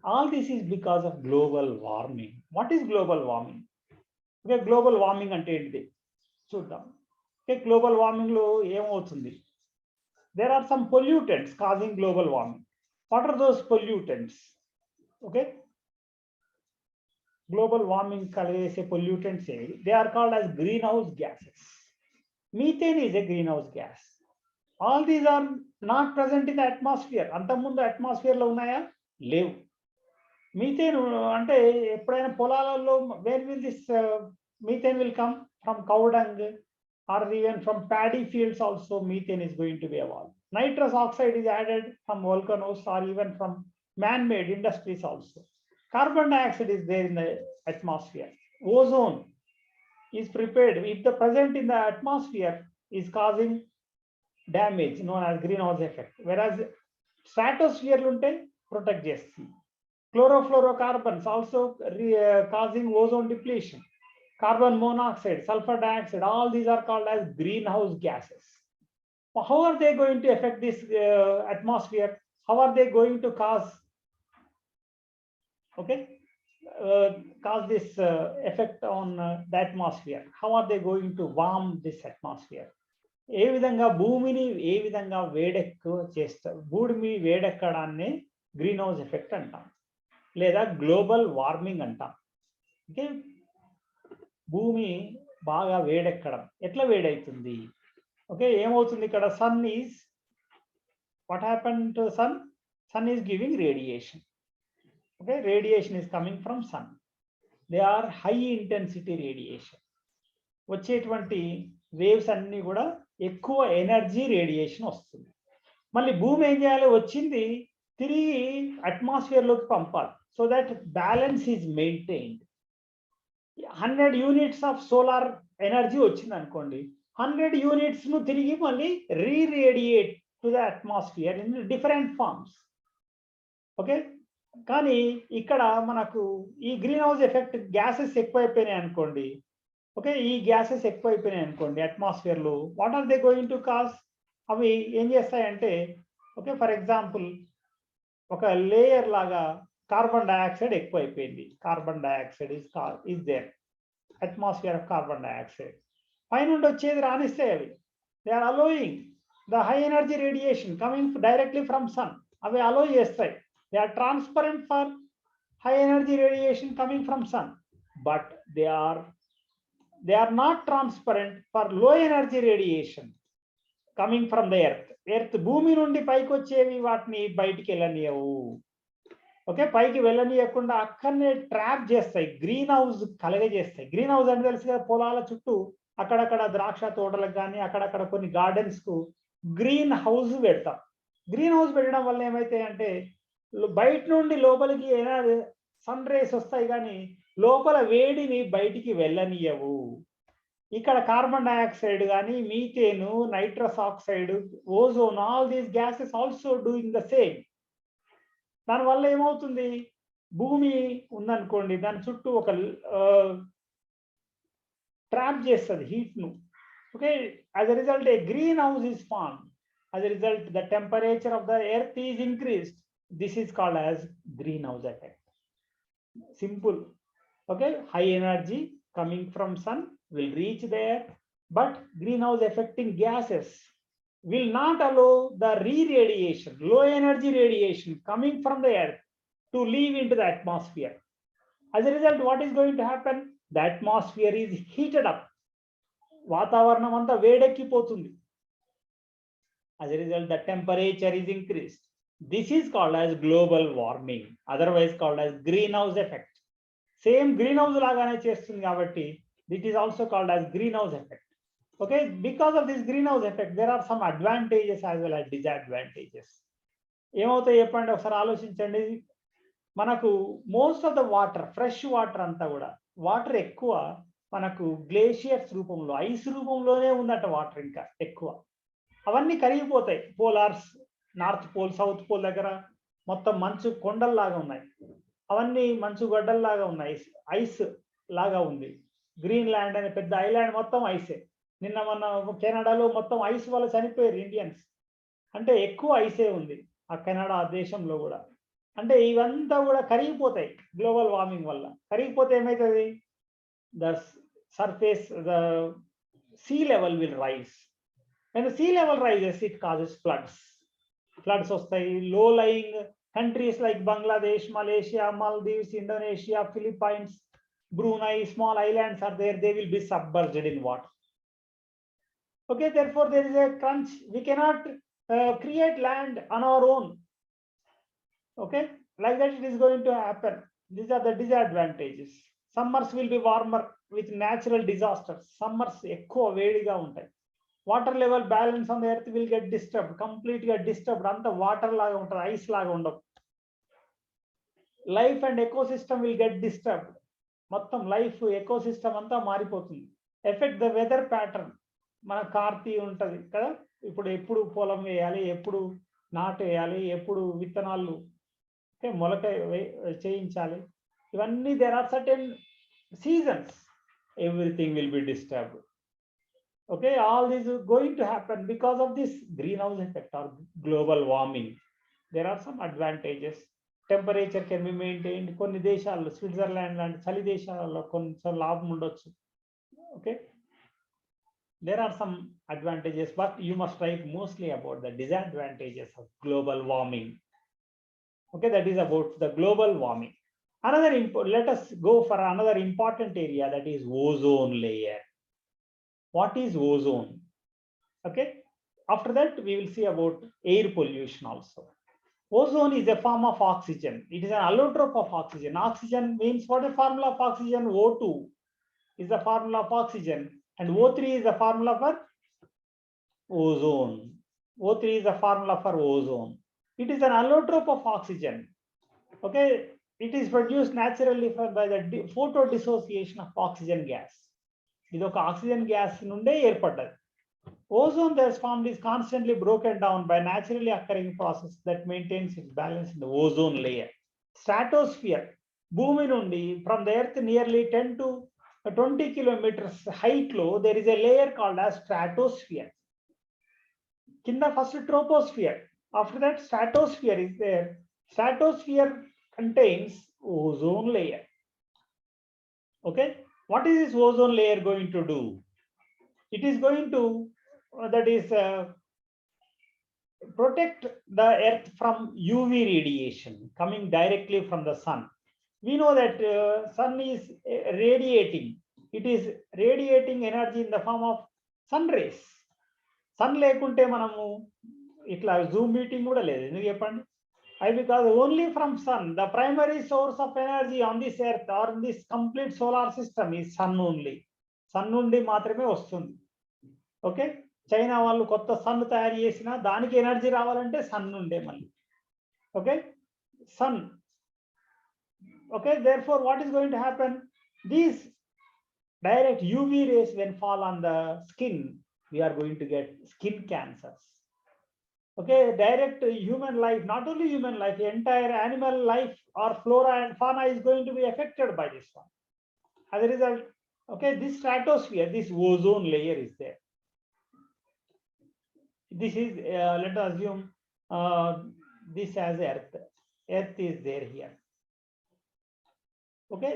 All this is because of global warming. What is global warming? Okay, global warming అంటే ఏంటిది చూద్దాం. ఓకే, గ్లోబల్ వార్మింగ్ లో ఏమవుతుంది? There are some pollutants causing global warming. What are those pollutants? Okay, global warming కలిగేసే pollutants ఏవి? They are called as greenhouse gases. Methane is a greenhouse gas. All these are not present in the atmosphere. అంతకుముందు atmosphere లో ఉన్నాయా? లేవు. Methane అంటే ఎప్పుడైనా పొలాలలో where will this methane will come from cow dung, or even from paddy fields also methane is going to be evolved. Nitrous oxide is added from volcanoes or even from man-made industries also. Carbon dioxide is there in the atmosphere. Ozone is prepared. If the present in the atmosphere is causing damage known as greenhouse effect, whereas stratosphere lunte protect చేస్తుంది. Chlorofluorocarbons also causing ozone depletion. Carbon monoxide, sulfur dioxide, all these are called as greenhouse gases. How are they going to affect this atmosphere? How are they going to cause this effect on the atmosphere? How are they going to warm this atmosphere? ఏ విధంగా భూమిని ఏ విధంగా వేడెక్కువ చేస్తారు? భూమి వేడెక్కడాన్ని green house effect అంటాం, లేదా global warming అంటాం. Okay, భూమి బాగా వేడెక్కడం. ఎట్లా వేడవుతుంది? ఓకే, ఏమవుతుంది ఇక్కడ? Sun is, what happen to sun? Sun is giving radiation. Okay, radiation is coming from sun. They are high intensity radiation. వచ్చేటువంటి వేవ్స్ అన్ని కూడా ఎక్కువ ఎనర్జీ రేడియేషన్ వస్తుంది. మళ్ళీ భూమి ఏం చేయాలి? వచ్చింది తిరిగి అట్మాస్ఫియర్లోకి పంపాలి, so that balance is maintained. 100 units of solar energy వచ్చింది అనుకోండి, 100 యూనిట్స్ ను తిరిగి మళ్ళీ reradiate to the atmosphere in different forms. Okay, కానీ ఇక్కడ మనకు ఈ గ్రీన్ హౌస్ ఎఫెక్ట్ గ్యాసెస్ ఎక్కువైపోయినాయి అనుకోండి. ఓకే, ఈ గ్యాసెస్ ఎక్కువైపోయినాయి అనుకోండి అట్మాస్ఫియర్ లో. What are they going to cause? అవి ఏం చేస్తాయంటే, ఓకే, ఫర్ ఎగ్జాంపుల్ ఒక లేయర్ లాగా కార్బన్ డయాక్సైడ్ ఎక్కువైపోయింది. Carbon dioxide is there, atmosphere of carbon dioxide. పైనుండి వచ్చేది రానిస్తే అవి they are allowing the high energy radiation coming directly from sun. అవి అలో చేస్తాయి. They are transparent for high energy radiation coming from sun, but they are not transparent for low energy radiation coming from the earth. భూమి నుండి పైకి వచ్చేవి వాటిని బయటికి వెళ్ళనియవు. Okay, పైకి వెళ్ళనీయకుండా అక్కడనే ట్రాప్ చేస్తాయి, గ్రీన్ హౌస్ కలగజేస్తాయి. గ్రీన్ హౌస్ అంటే తెలుసు కదా, పొలాల చుట్టూ అక్కడక్కడ ద్రాక్ష తోటలకు కానీ అక్కడక్కడ కొన్ని గార్డెన్స్కు గ్రీన్ హౌస్ పెడతాం. గ్రీన్ హౌస్ పెట్టడం వల్ల ఏమైతాయి అంటే బయట నుండి లోపలికి సన్ రేస్ వస్తాయి కానీ లోపల వేడిని బయటికి వెళ్ళనియవు. ఇక్కడ కార్బన్ డైఆక్సైడ్ కానీ methane, nitrous oxide, ozone, all these gases also doing the same. దానివల్ల ఏమవుతుంది, భూమి ఉందనుకోండి దాని చుట్టూ ఒక ట్రాప్ చేస్తుంది హీట్ను. Okay, as a result a greenhouse is form. As a result the temperature of the earth is increased. This is called as greenhouse effect. Simple. Okay, high energy coming from sun will reach there, but greenhouse affecting gases will not allow the re-radiation, low energy radiation coming from the earth to leave into the atmosphere. As a result, what is going to happen? The atmosphere is heated up. వాతావరణం అంతా వేడెక్కిపోతుంది. As a result, the temperature is increased. This is called as global warming, otherwise called as greenhouse effect. Same greenhouse lagane chestundi kabatti it is also called as greenhouse effect. Okay, because of this greenhouse effect there are some advantages as well as disadvantages. ఏమవుతాయి చెప్పండి ఒకసారి ఆలోచించండి. మనకు most of the water, fresh water అంతా కూడా water ఎక్కువ మనకు glaciers రూపంలో, ఐస్ రూపంలోనే ఉందట వాటర్. ఇంకా ఎక్కువ అవన్నీ కరిగిపోతాయి. Polars, north pole, south pole దగ్గర మొత్తం మంచు కొండల్లాగా ఉన్నాయి. అవన్నీ మంచు గడ్డల్లాగా ఉన్నాయి, ఐస్ లాగా ఉంది. గ్రీన్ ల్యాండ్ అనే పెద్ద ఐలాండ్ మొత్తం ఐసే. నిన్న మన కెనడాలో మొత్తం ఐస్ వల్ల చనిపోయారు ఇండియన్స్. అంటే ఎక్కువ ఐసే ఉంది ఆ కెనడా దేశంలో కూడా. అంటే ఇవంతా కూడా కరిగిపోతాయి గ్లోబల్ వార్మింగ్ వల్ల. కరిగిపోతే ఏమవుతుంది, the surface, the sea level will rise. And sea level rises it causes floods. Floods వస్తాయి. Low lying countries like Bangladesh, Malaysia, Maldives, Indonesia, Philippines, Brunei, small islands are there, they will be submerged in water. Okay, therefore there is a crunch. We cannot create land on our own. Okay, like that it is going to happen. These are the disadvantages. Summers will be warmer with natural disasters. Summers ఎక్కువ వేడిగా ఉంటాయి. Water level balance on the earth will get disturbed, complete గా disturbed. అంతా water లాగా ఉంటుంది, ice లాగా ఉండవు. Life and ecosystem will get disturbed. మొత్తం లైఫ్, ఎకోసిస్టమ్ అంతా మారిపోతుంది. Effect the weather pattern. మన కార్తీ ఉంటుంది కదా, ఇప్పుడు ఎప్పుడు పొలం వేయాలి, ఎప్పుడు నాటు వేయాలి, ఎప్పుడు విత్తనాలు మొలక చేయించాలి, ఇవన్నీ there are certain seasons. Everything will be disturbed. Okay, all this is going to happen because of this greenhouse effect or global warming. There are some advantages. Temperature can be maintained. కొన్ని దేశాల్లో, Switzerland లాంటి చలి దేశాలలో కొంచెం లాభం ఉండొచ్చు. Okay, there are some advantages, but you must write mostly about the disadvantages of global warming. Okay, that is about the global warming. Let us go for another important area, that is ozone layer. What is ozone? Okay, after that we will see about air pollution also. Ozone is a form of oxygen. It is an allotrope of oxygen. Oxygen means, what is the formula of oxygen? O2 is the formula of oxygen, and O3 is the formula for ozone. O3 is the formula for ozone. It is an allotrope of oxygen. Okay, it is produced naturally by the photodissociation of oxygen gas. ఇది ఒక oxygen gas నుండే ఏర్పడ్డది. Ozone that is formed is constantly broken down by naturally occurring process that maintains its balance in the ozone layer. Stratosphere, భూమి నుండి from the earth nearly 10 to 20 kilometers height లో there is a layer called as stratosphere. కింద first troposphere, after that stratosphere is there. Stratosphere contains ozone layer. Okay, what is this ozone layer going to do? It is going to protect the earth from UV radiation coming directly from the sun. We know that sun is radiating. It is radiating energy in the form of sun rays. Sun లేకుంటే మనము ఇట్లా Zoom meeting కూడా లేదు. ఎందుకు చెప్పండి? Because only from sun, the primary source of energy on this earth or in this complete solar system is sun only. Sun నుండి మాత్రమే వస్తుంది. ఓకే, చైనా వాళ్ళు కొత్త సన్ తయారు చేసినా దానికి ఎనర్జీ రావాలంటే సన్ నుండే మళ్ళీ. Okay, sun. Okay, therefore what is going to happen? These direct UV rays when fall on the skin, we are going to get skin cancers. Okay, direct human life, not only human life, entire animal life or flora and fauna is going to be affected by this one. As a result, okay, this stratosphere, this ozone layer is there. This is, let us assume this as Earth. Earth is there here. Okay,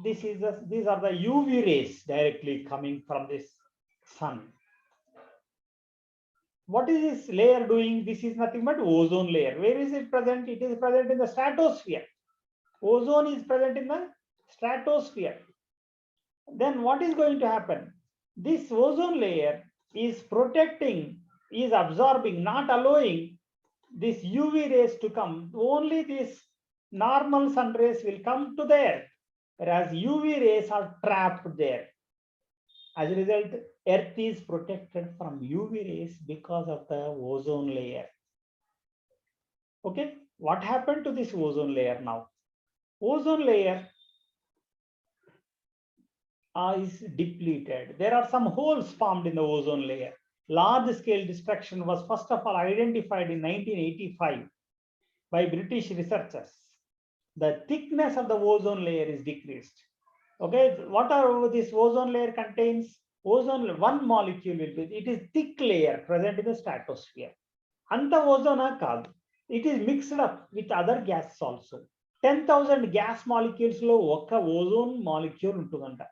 these are the UV rays directly coming from this sun. What is this layer doing? This is nothing but ozone layer. Where is it present? It is present in the stratosphere. Ozone is present in the stratosphere. Then what is going to happen? This ozone layer is protecting, is absorbing, not allowing this UV rays to come. Only this normal sun rays will come to the Earth, whereas UV rays are trapped there. As a result, Earth is protected from UV rays because of the ozone layer. Okay, what happened to this ozone layer now? Ozone layer is depleted. There are some holes formed in the ozone layer. Large scale destruction was first of all identified in 1985 by British researchers. The thickness of the ozone layer is decreased. Okay, what are this ozone layer contains? Ozone, one molecule will be, it is thick layer present in the stratosphere. Anta ozone kaadu. It is mixed up with other gases also. 10,000 gas molecules lo oka ozone molecule untundanta.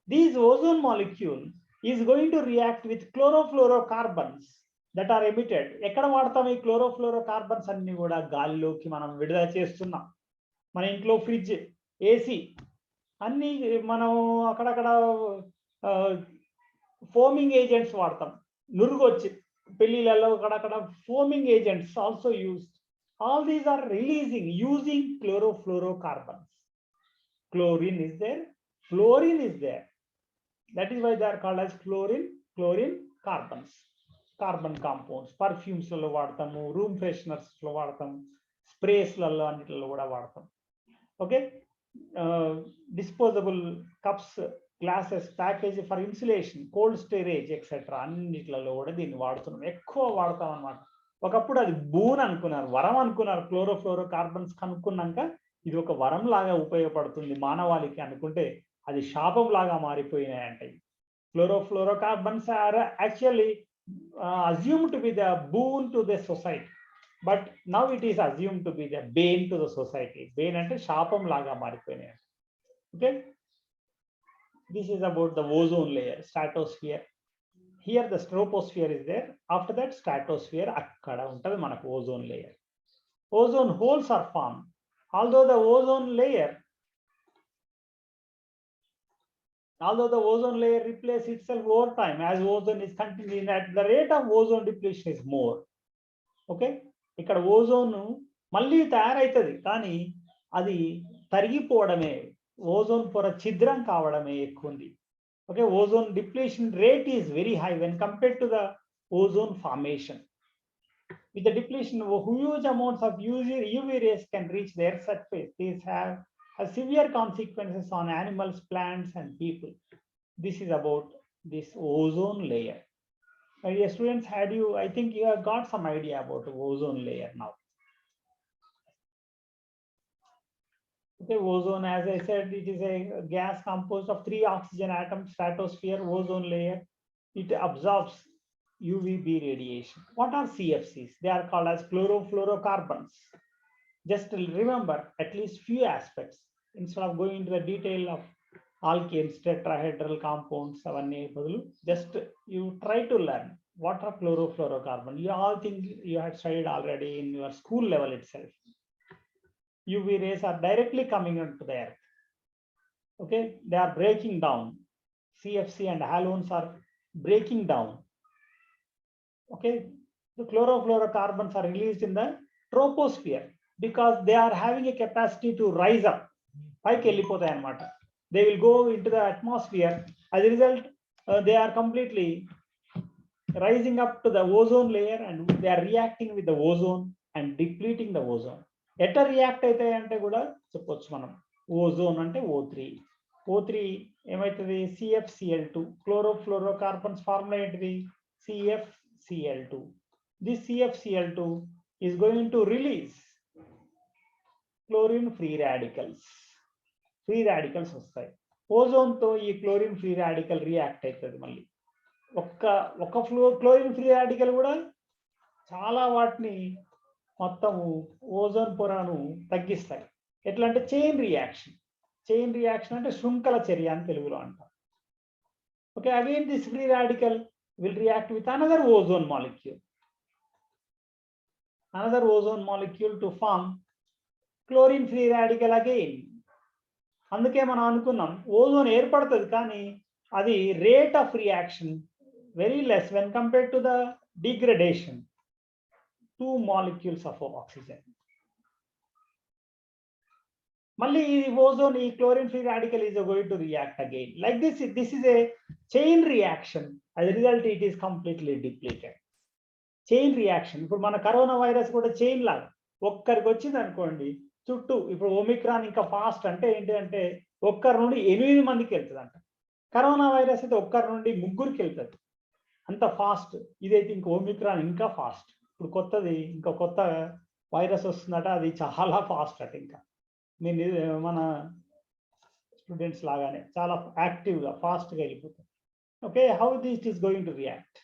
This ozone molecule is going to react with chlorofluorocarbons that are emitted. Ekkada vaadtam ee chlorofluorocarbons anni kuda gaaliloki manam vidudala chestunnam. Mana intlo fridge, AC అన్ని మనం అక్కడక్కడ foaming agents వాడతాం. నురుగు వచ్చి పెళ్లిళ్ళలో అక్కడక్కడ foaming agents also used. All these are releasing using chlorofluorocarbons. Chlorine is there, fluorine is there. That is why they are called as chlorine carbons. Carbon compounds. Perfumes లలో వాడతాము, రూమ్ ఫ్రెషనర్స్ లో వాడతాము, స్ప్రేస్లలో అన్నిటిలో కూడా వాడతాం. Okay, disposable cups, glasses, package for insulation, cold storage, etc. అన్నిట్లలో కూడా దీన్ని వాడుతున్నాం, ఎక్కువ వాడతాం అన్నమాట. ఒకప్పుడు అది బూన్ అనుకున్నారు, వరం అనుకున్నారు. క్లోరోఫ్లోరోకార్బన్స్ కనుక్కున్నాక ఇది ఒక వరం లాగా ఉపయోగపడుతుంది మానవాళికి అనుకుంటే అది శాపం లాగా మారిపోయినాయంటే. Chlorofluorocarbons are actually assumed to be the boon to the society. But now it is assumed to be the bane to the society. Bane ante shapam laga maripoyinayi. Okay, this is about the ozone layer, stratosphere. Here the troposphere is there. After that stratosphere akkada untadi manaku ozone layer. Ozone holes are formed. Although the ozone layer replaces itself over time, as ozone is continuing at the rate of ozone depletion is more. Okay, ఇక్కడ ozone మళ్ళీ తయారైతుంది కానీ అది తరిగిపోవడమే, ozone పొర ఛిద్రం కావడమే ఎక్కువ ఉంది. Okay, ozone depletion rate is very high when compared to the ozone formation. With the depletion huge amounts of UV rays can reach their surface. These have severe consequences on animals, plants and people. This is about this ozone layer. My dear students, I think you have got some idea about the ozone layer now. Okay, ozone, as I said, it is a gas composed of 3 oxygen atoms. Stratosphere, ozone layer, it absorbs UVB radiation. What are CFCs? They are called as chlorofluorocarbons. Just remember at least few aspects instead of going into the detail of alkanes, tetrahedral compounds, just you try to learn what are chlorofluorocarbon. You all think you had studied already in your school level itself. UV rays are directly coming into the Earth. Okay, they are breaking down. CFC and halogens are breaking down. Okay, the chlorofluorocarbons are released in the troposphere because they are having a capacity to rise up. పైకి వెళ్ళిపోతాయి అన్నమాట. they will go into the atmosphere. As a result, they are completely rising up to the ozone layer and they are reacting with the ozone and depleting the ozone. ఎట్లా react అవుతాయి అంటే కూడా చెప్పొచ్చు మనం. Ozone అంటే O3 ఏమవుతుంది, CFCl2, chlorofluorocarbons formula ఏంటిది, CFCl2. This CFCl2 is going to release chlorine free radicals వస్తాయి. ఓజోన్ తో ఈ క్లోరిన్ ఫ్రీ రాడికల్ రియాక్ట్ అవుతుంది. మళ్ళీ ఒక్క క్లోరిన్ ఫ్రీ రాడికల్ కూడా చాలా వాటిని మొత్తము ఓజోన్ పొరను తగ్గిస్తాయి. ఎట్లా అంటే చైన్ రియాక్షన్ అంటే శృంఖల చర్య అని తెలుగులో అంటాం. Okay, again this free radical will react with another ozone molecule to form chlorine free radical again. అందుకే మనం అనుకున్నాం ఓజోన్ ఏర్పడుతుంది కానీ అది rate of reaction very less when compared to the degradation 2 molecules of oxygen. మళ్ళీ ఈ ozone ఈ chlorine free radical is going to react again like this is a chain reaction. As a result it is completely depleted. Chain reaction. ఇప్పుడు మన corona virus కూడా chain లాగా ఒక్కరికి వచ్చింది అనుకోండి చుట్టూ. ఇప్పుడు ఒమిక్రాన్ ఇంకా ఫాస్ట్ అంటే ఏంటి అంటే ఒక్కరి నుండి 8 మందికి వెళ్తుంది అంట. కరోనా వైరస్ అయితే ఒక్కరి నుండి 3కి వెళ్తుంది, అంత ఫాస్ట్. ఇదైతే ఇంకా ఒమిక్రాన్ ఇంకా ఫాస్ట్. ఇప్పుడు కొత్త వైరస్ వస్తుందట, అది చాలా ఫాస్ట్ అట. ఇంకా మన స్టూడెంట్స్ లాగానే చాలా యాక్టివ్గా ఫాస్ట్గా వెళ్ళిపోతుంది. Okay, how this is going to react.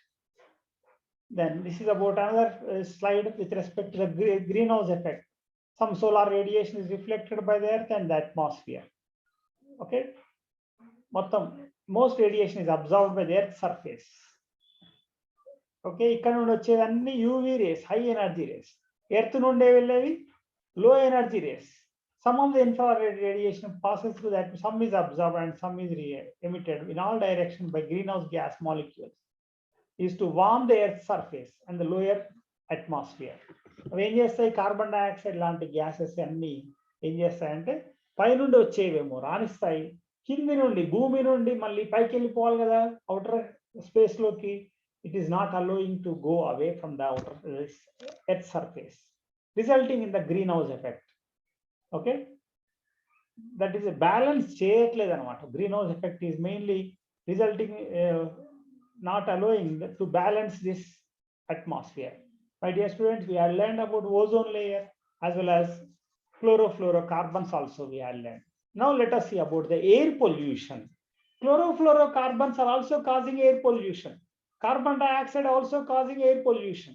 Then this is about another slide with respect to the greenhouse effect. Some solar radiation is reflected by the earth and the atmosphere. Okay, most radiation is absorbed by the earth's surface. Okay, ఇక్కడ నుండి వచ్చేది అన్ని UV rays, high energy rays. Earth నుండి వెళ్ళేవి low energy rays. Some of the infrared radiation passes through that, some is absorbed and some is emitted in all directions by greenhouse gas molecules. Is to warm the earth's surface and the lower atmosphere. అవి ఏం చేస్తాయి, carbon dioxide లాంటి gases అన్ని ఏం చేస్తాయంటే పైనుండి వచ్చేవేమో రాణిస్తాయి, కింది నుండి భూమి నుండి మళ్ళీ పైకి వెళ్ళిపోవాలి కదా అవుటర్ స్పేస్ లోకి. It is not allowing to go away from the outer earth surface, resulting in the green house effect. Okay, that is balance చేయట్లేదు అనమాట. Green house effect is mainly resulting not allowing to balance this atmosphere. My dear students, we have learned about ozone layer as well as chlorofluorocarbons also we have learned. Now let us see about the air pollution. Chlorofluorocarbons are also causing air pollution. Carbon dioxide also causing air pollution.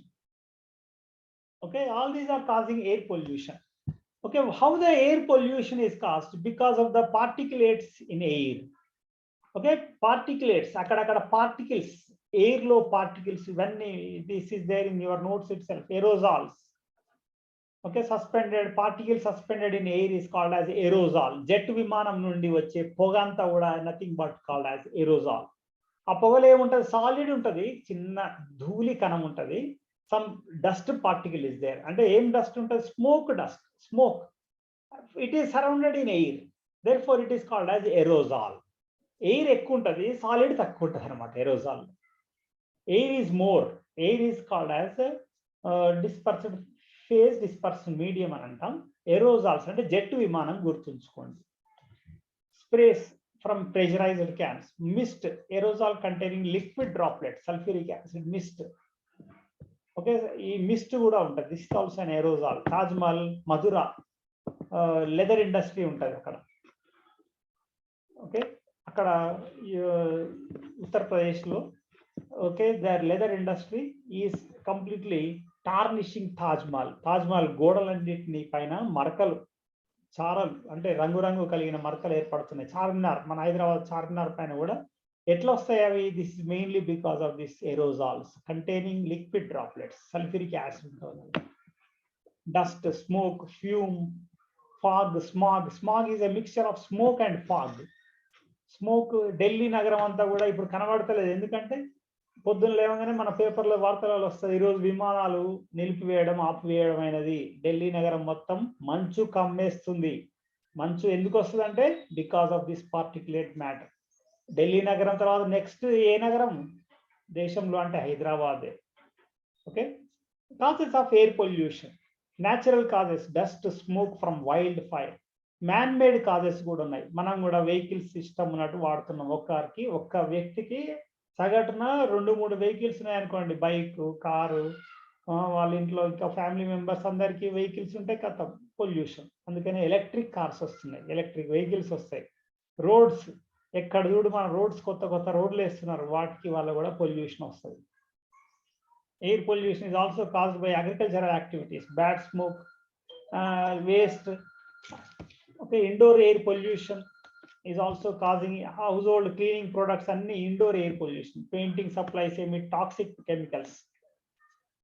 Okay, all these are causing air pollution. Okay, how the air pollution is caused? Because of the particulates in air. Okay, particulates, అక్కడక్కడ particles, air లో particles, ఇవన్నీ this is there in your notes itself, aerosols. Okay, particle suspended in air is called as aerosol. Jet విమానం నుండి వచ్చే పొగ అంతా కూడా nothing but called as aerosol. ఆ పొగలో ఏముంటది, సాలిడ్ ఉంటది, చిన్న ధూళి కణం ఉంటది, some dust particle is there. అంటే ఏం డస్ట్ ఉంటది, smoke. It is surrounded in air, therefore it is called as aerosol. Air ఎక్కువ ఉంటుంది, సాలిడ్ తక్కువ ఉంటుంది అనమాట aerosol. Air is called as dispersed medium అని అంటాం. ఏరోజాల్స్ అంటే జెట్ విమానం గుర్తుంచుకోండి. Sprays from pressurised cans, mist, aerosol containing liquid droplet, sulphuric acid, mist. Okay, ఈ మిస్ట్ కూడా ఉంటుంది, this also an aerosol. Taj Mahal, Mathura, leather industry ఉంటుంది అక్కడ. ఓకే, అక్కడ ఉత్తరప్రదేశ్లో. Okay, there leather industry is completely tarnishing Taj Mahal గోడలన్నింటినీ పైన మరకలు, చారలు, అంటే రంగురంగు కలిగిన మరకలు ఏర్పడుతున్నాయి. చార్మినార్, మన హైదరాబాద్ చార్మినార్ పైన కూడా ఎట్లా వస్తాయి అవి? This is mainly because of this aerosols containing liquid droplets, sulphuric acid, dust, smoke, fume, fog, smog is a mixture of smoke and fog. Smoke Delhi నగరం అంతా కూడా ఇప్పుడు కనబడతలేదు, ఎందుకంటే పొద్దున్న లేవగానే మన పేపర్లో వార్తలలో వస్తుంది, ఈరోజు విమానాలు నిలిపివేయడం, ఆపివేయడం అయినది, ఢిల్లీ నగరం మొత్తం మంచు కమ్మేస్తుంది. మంచు ఎందుకు వస్తుందంటే because of this particulate matter. Delhi నగరం తర్వాత నెక్స్ట్ ఏ నగరం దేశంలో అంటే హైదరాబాదే. Okay, causes of air pollution, natural causes, dust, smoke from wild fire. Man made causes కూడా ఉన్నాయి. మనం కూడా వెహికల్స్ సిస్టమ్ ఉన్నట్టు వాడుతున్నాం. ఒక్క వ్యక్తికి సగటున 2-3 వెహికల్స్ ఉన్నాయనుకోండి, బైక్, కారు, వాళ్ళ ఇంట్లో ఇంకా ఫ్యామిలీ మెంబర్స్ అందరికీ వెహికల్స్ ఉంటే కథం పొల్యూషన్. అందుకని ఎలక్ట్రిక్ కార్స్ వస్తున్నాయి, ఎలక్ట్రిక్ వెహికల్స్ వస్తాయి. రోడ్స్, ఎక్కడ చూడు మన రోడ్స్ కొత్త రోడ్లు వేస్తున్నారు, వాటికి వల్ల కూడా పొల్యూషన్ వస్తుంది. Air pollution is also caused by agricultural activities, bad smoke, waste. Okay, indoor air pollution is also causing household cleaning products and indoor air pollution. Painting supplies emit toxic chemicals.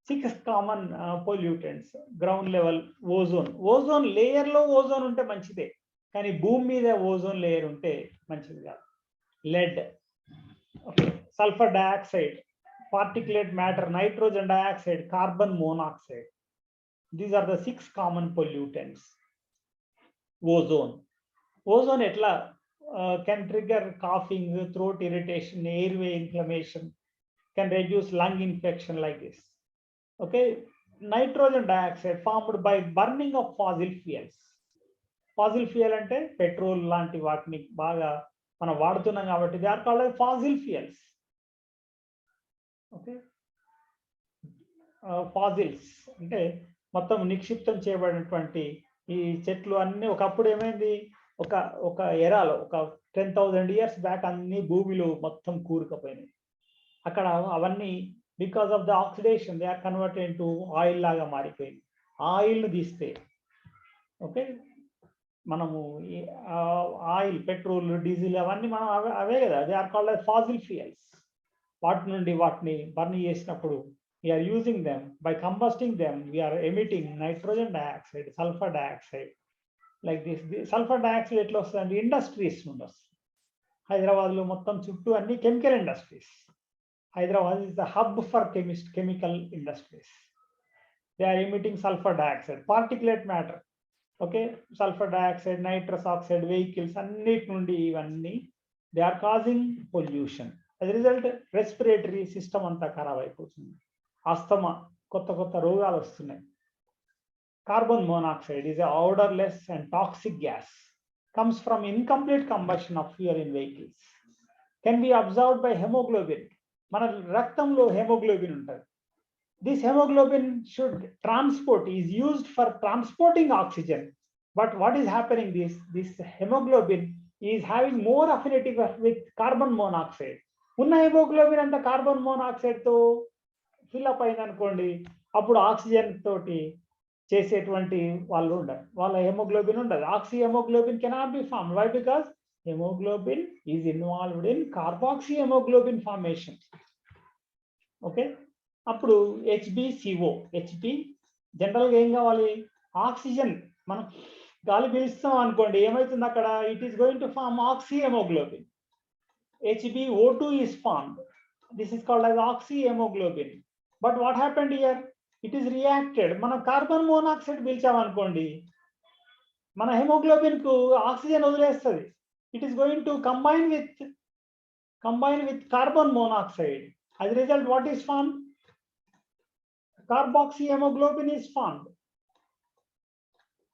6 common pollutants. Ground level ozone. Ozone layer lo ozone unte manchide, kani భూమి మీద ozone layer ఉంటే మంచిది కాదు. lead. Okay, sulfur dioxide, particulate matter, nitrogen dioxide, carbon monoxide. These are the 6 common pollutants. Ozone etla can trigger coughing, throat irritation, airway inflammation, can reduce lung infection like this. Okay, nitrogen dioxide formed by burning of fossil fuels. Fossil fuel ante petrol lanti vaatini baga మనం వాడుతున్నాం కాబట్టి they are called as fossil fuels. Okay, fossils అంటే మొత్తం నిక్షిప్తం చేయబడినటువంటి ఈ చెట్లు అన్ని ఒకప్పుడు ఏమైంది, ఒక ఎరాలో ఒక 10,000 years బ్యాక్ అన్ని భూమిలో మొత్తం కూరుకుపోయినాయి. అక్కడ అవన్నీ because of the oxidation they are converted into oil లాగా మారిపోయింది. ఆయిల్ను తీస్తే ఓకే, మనము ఆయిల్, పెట్రోల్, డీజిల్ అవన్నీ మనం అవే కదా, they are called as fossil fuels. వాటి నుండి వాటిని బర్న్ చేసినప్పుడు we are using them, by combusting them we are emitting nitrogen dioxide, sulfur dioxide like this. Sulfur dioxide ఎట్లా వస్తుందండి, ఇండస్ట్రీస్ నుండి వస్తుంది. హైదరాబాద్లో మొత్తం చుట్టూ అన్ని chemical industries. Hyderabad is the hub for chemical industries. They are emitting sulfur dioxide, particulate matter. Okay, sulfur dioxide, nitrous oxide, vehicles అన్నిటి నుండి ఇవన్నీ they are causing pollution. as a result respiratory system అంతా ఖరాబ్ అయిపోతుంది. ఆస్తమా, కొత్త రోగాలు వస్తున్నాయి. Carbon monoxide is a odorless and toxic gas, comes from incomplete combustion of fuel in vehicles, can be absorbed by hemoglobin. మన రక్తంలో haemoglobin ఉంటుంది. This hemoglobin is used for transporting oxygen, but what is happening, this hemoglobin is having more affinity with carbon monoxide. ఉన్న haemoglobin అంతా carbon monoxide తో fill up అయింది అనుకోండి, అప్పుడు oxygen తోటి చేసేటువంటి వాళ్ళు ఉండరు, వాళ్ళ హెమోగ్లోబిన్ ఉండదు. Oxyhaemoglobin cannot be form. Why? Because haemoglobin is involved in carboxyhaemoglobin formation. Okay, అప్పుడు HbCO, జనరల్గా ఏం కావాలి, ఆక్సిజన్. మనం గాలి పీలుస్తాం అనుకోండి, ఏమవుతుంది అక్కడ, it is going to form oxyhaemoglobin. HbO2 is formed. This is called as oxyhemoglobin. But what happened here? It is reacted. మనం కార్బన్ మోనాక్సైడ్ పీల్చామనుకోండి, మన హెమోగ్లోబిన్ కు ఆక్సిజన్ వదిలేస్తుంది. It is going to combine with carbon monoxide. as a result, what is formed? Carboxyhemoglobin is formed.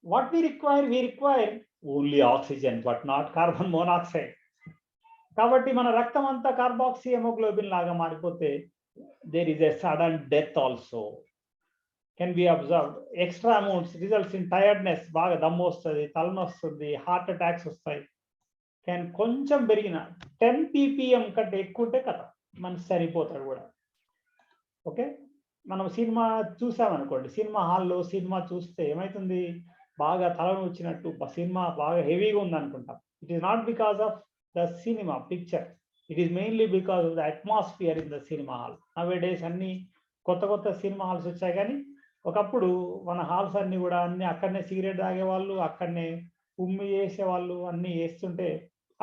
What we require only oxygen but not carbon monoxide. కాబట్టి మన రక్తం అంతా carboxy haemoglobin లాగా మారిపోతే there is a sudden death also can be observed. Extra amounts results in tiredness, బాగా దమ్ము వస్తుంది, తలనొస్తుంది, heart attacks వస్తాయి. కానీ కొంచెం పెరిగిన 10 ppm కంటే ఎక్కువ ఉంటే కదా మనసు సరిపోతాడు కూడా. ఓకే, మనం సినిమా చూసామనుకోండి, సినిమా హాల్లో సినిమా చూస్తే ఏమవుతుంది, బాగా తలను వచ్చినట్టు, సినిమా బాగా హెవీగా ఉంది అనుకుంటాం. It is not because of the cinema picture, it is mainly because of the atmosphere in the cinema hall. Nowadays అన్ని కొత్త సినిమా హాల్స్ వచ్చాయి, కానీ ఒకప్పుడు మన హాల్స్ అన్ని కూడా అన్ని అక్కడనే సిగరెట్ తాగేవాళ్ళు, అక్కడనే ఉమ్మి చేసేవాళ్ళు, అన్ని వేస్తుంటే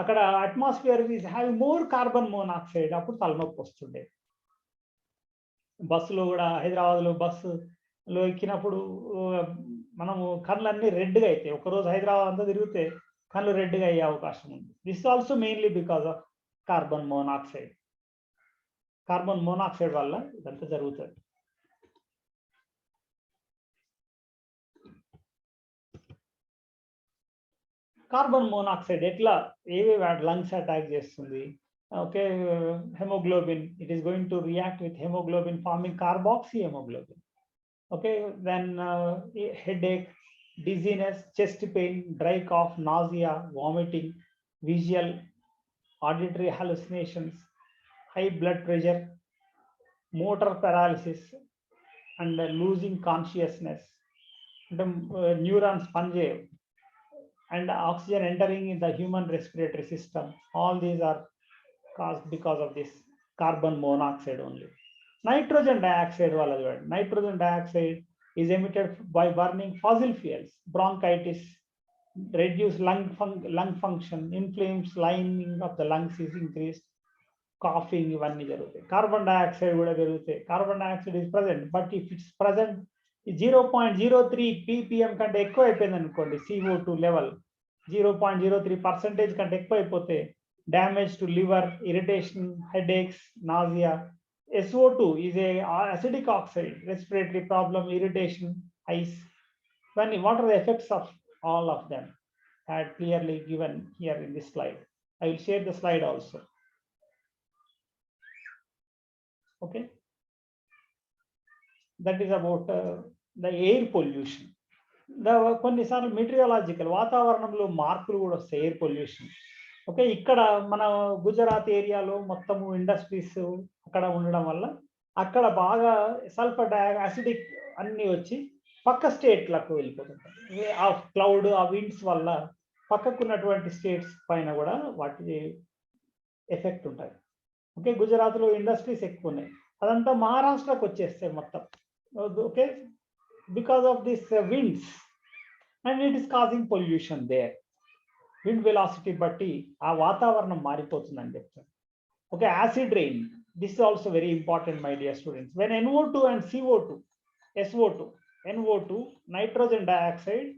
అక్కడ atmosphere is having more carbon monoxide. అప్పుడు తలనొప్పి వస్తుండే. బస్సులో కూడా, హైదరాబాద్లో బస్సులో ఎక్కినప్పుడు మనము కళ్ళన్నీ రెడ్గా అవుతాయి. ఒకరోజు హైదరాబాద్ అంతా తిరిగితే కళ్ళు రెడ్గా అయ్యే అవకాశం ఉంది. This also mainly because of carbon monoxide. Carbon monoxide వల్ల ఇదంతా జరుగుతుంది. కార్బన్ మోనాక్సైడ్ ఎట్లా ఏవేవి లంగ్స్ అటాక్ చేస్తుంది. Okay, hemoglobin, it is going to react with hemoglobin forming carboxy hemoglobin. Okay, then headache, dizziness, chest pain, dry cough, nausea, vomiting, visual, auditory hallucinations, high blood pressure, motor paralysis, and losing consciousness, the neurons punge, and oxygen entering in the human respiratory system. All these are caused because of this carbon monoxide only. Nitrogen dioxide wala chudandi. Nitrogen dioxide is emitted by burning fossil fuels. Bronchitis, reduced lung function, inflames lining of the lungs is increased, coughing ఇవన్నీ జరుగుతాయి. Carbon dioxide కూడా పెరుగుతాయి. Carbon dioxide is present, but if it's present 0.03 ppm కంటే ఎక్కువ అయిపోయింది అనుకోండి, CO2 level 0.03% కంటే ఎక్కువ అయిపోతే damage to liver, irritation, headaches, nausea. SO2 is a acidic oxide, respiratory problem, irritation, ice. What are the effects of all of them? I had clearly given here in this slide. I will share the slide also. Okay, that is about the air pollution. కొన్నిసార్లు meteorological వాతావరణంలో మార్పులు కూడా వస్తాయి, air pollution. Okay, ఇక్కడ మన గుజరాత్ ఏరియాలో మొత్తము industries అక్కడ ఉండడం వల్ల అక్కడ బాగా సల్ఫర్ యాసిడిక్ అన్ని వచ్చి పక్క స్టేట్లకు వెళ్ళిపోతుంటాయి. ఆ క్లౌడ్, ఆ విండ్స్ వల్ల పక్కకున్నటువంటి స్టేట్స్ పైన కూడా వాటి ఎఫెక్ట్ ఉంటుంది. ఓకే, గుజరాత్లో ఇండస్ట్రీస్ ఎక్కువ ఉన్నాయి, అదంతా మహారాష్ట్రకు వచ్చేస్తాయి మొత్తం. Okay, because of this winds, and it is causing pollution there. Wind velocity బట్టి ఆ వాతావరణం మారిపోతుందని చెప్తారు. Okay, acid rain, this also very important my dear students. When NO2 and CO2, SO2, NO2, nitrogen dioxide,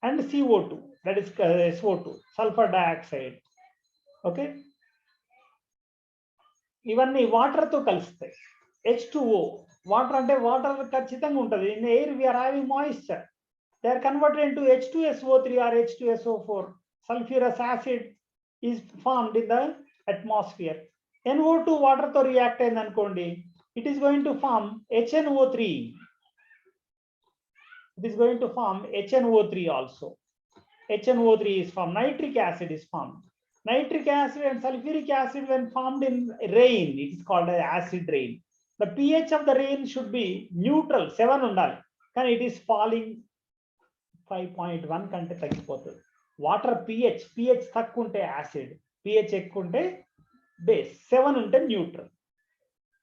and CO2, that is SO2, sulphur dioxide. Okay, ఇవన్నీ వాటర్తో కలుస్తాయి. H2O, water అంటే water ఖచ్చితంగా ఉంటుంది. In air we are having moisture. They are converted into H2SO3 or H2SO4. Sulfurous acid is formed in the atmosphere. NO2 water to react అయింది అనుకోండి, it is going to form HNO3. It is going to form HNO3 also. HNO3 is formed. Nitric acid is formed. Nitric acid and sulfuric acid, when formed in rain, it is called as acid rain. The pH of the rain should be neutral, 7 ఉండాలి, కానీ it is falling 5.1 కంటే తగ్గిపోతుంది. Water pH తక్కువ ఉంటే acid, pH ఎక్కువ ఉంటే base, 7 ఉంటే neutral.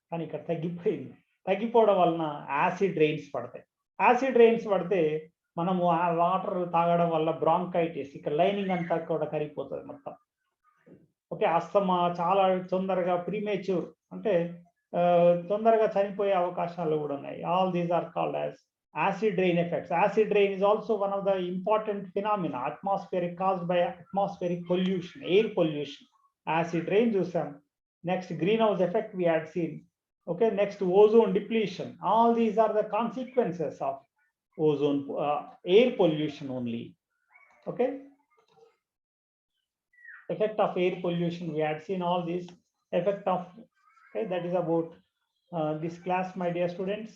కానీ ఇక్కడ తగ్గిపోయింది. తగ్గిపోవడం వలన యాసిడ్ రెయిన్స్ పడతాయి. యాసిడ్ రెయిన్స్ పడితే మనము ఆ వాటర్ తాగడం వల్ల బ్రాంకైటిస్, ఇక్కడ లైనింగ్ అంతా కూడా కరిగిపోతుంది మొత్తం. ఓకే, అస్తమా, చాలా తొందరగా ప్రీమేచ్యూర్ అంటే తొందరగా చనిపోయే అవకాశాలు కూడా ఉన్నాయి. All these are called as acid rain effects. Acid rain is also one of the important phenomena, atmospheric, caused by atmospheric pollution, air pollution. Acid rain చూసాం. Next, greenhouse effect we had seen. Okay, next, ozone depletion. All these are the consequences of ozone air pollution only. Okay, effect of air pollution we had seen all these effect of. Okay, that is about this class, my dear students.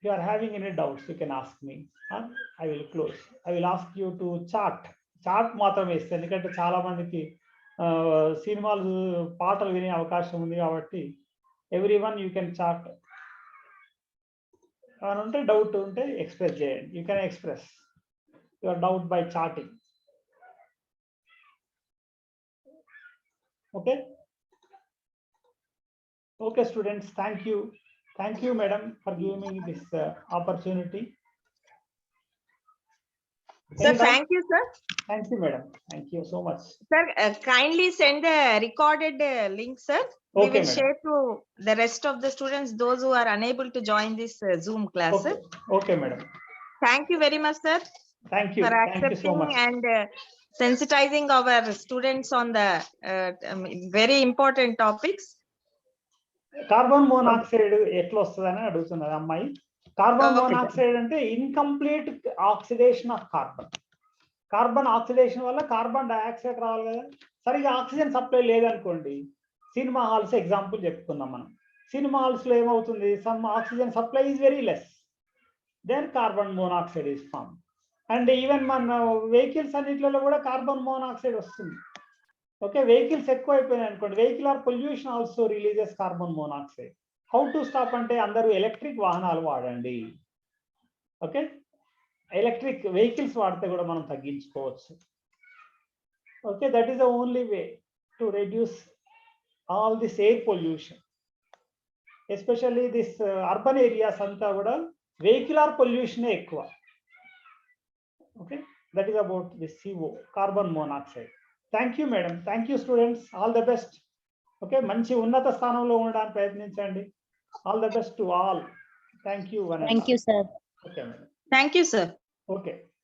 If you are having any doubts, you can ask me. I will close. I will ask you to chart మాత్రమే ఇస్తే, ఎందుకంటే చాలా మందికి సినిమాలు, పాటలు వినే అవకాశం ఉంది కాబట్టి everyone you can chart. ఉంటే డౌట్ ఉంటే ఎక్స్ప్రెస్ చేయండి. You can express your doubt by charting. Okay. Okay, students, thank you. Thank you, madam, for giving me this opportunity. Sir, thank you, sir. Thank you, madam. Thank you so much. Sir, kindly send the recorded link, sir. We Okay, will madam. share to the rest of the students, those who are unable to join this Zoom class. Okay, okay, madam. Thank you very much, sir. Thank you. for Thank you so accepting much. and sensitizing our students on the very important topics. Carbon monoxide ఎట్లా వస్తుందని అడుగుతున్నది అమ్మాయి. Carbon Okay, sir. Monoxide అంటే incomplete oxidation of carbon. Carbon oxidation వల్ల carbon dioxide రావాలి కదా. సరిగా oxygen supply లేదనుకోండి, సినిమా హాల్స్ ఎగ్జాంపుల్ చెప్పుకుందాం మనం. సినిమా హాల్స్ లో ఏమవుతుంది, some oxygen supply is very less, then carbon monoxide is form. And even మన వెహికల్స్ అన్నిట్లలో కూడా కార్బన్ మోనాక్సైడ్ వస్తుంది. ఓకే, వెహికల్స్ ఎక్కువ అయిపోయినాయి అనుకోండి, vehicle pollution also releases carbon monoxide. How to stop అంటే అందరూ ఎలక్ట్రిక్ వాహనాలు వాడండి. ఓకే, ఎలక్ట్రిక్ వెహికల్స్ వాడితే కూడా మనం తగ్గించుకోవచ్చు. Okay, that is the only way to reduce all this air pollution. Especially this urban areas అంతా కూడా వెహికులర్ పొల్యూషన్ ఎక్కువ. Okay, that is about this CO, carbon monoxide. Thank you madam, thank you students, all the best. Okay, మంచి ఉన్నత స్థానంలో ఉండడానికి ప్రయత్నించండి. All the best to all. Thank you. Thank you, sir. Okay madam. Thank you, sir. Okay.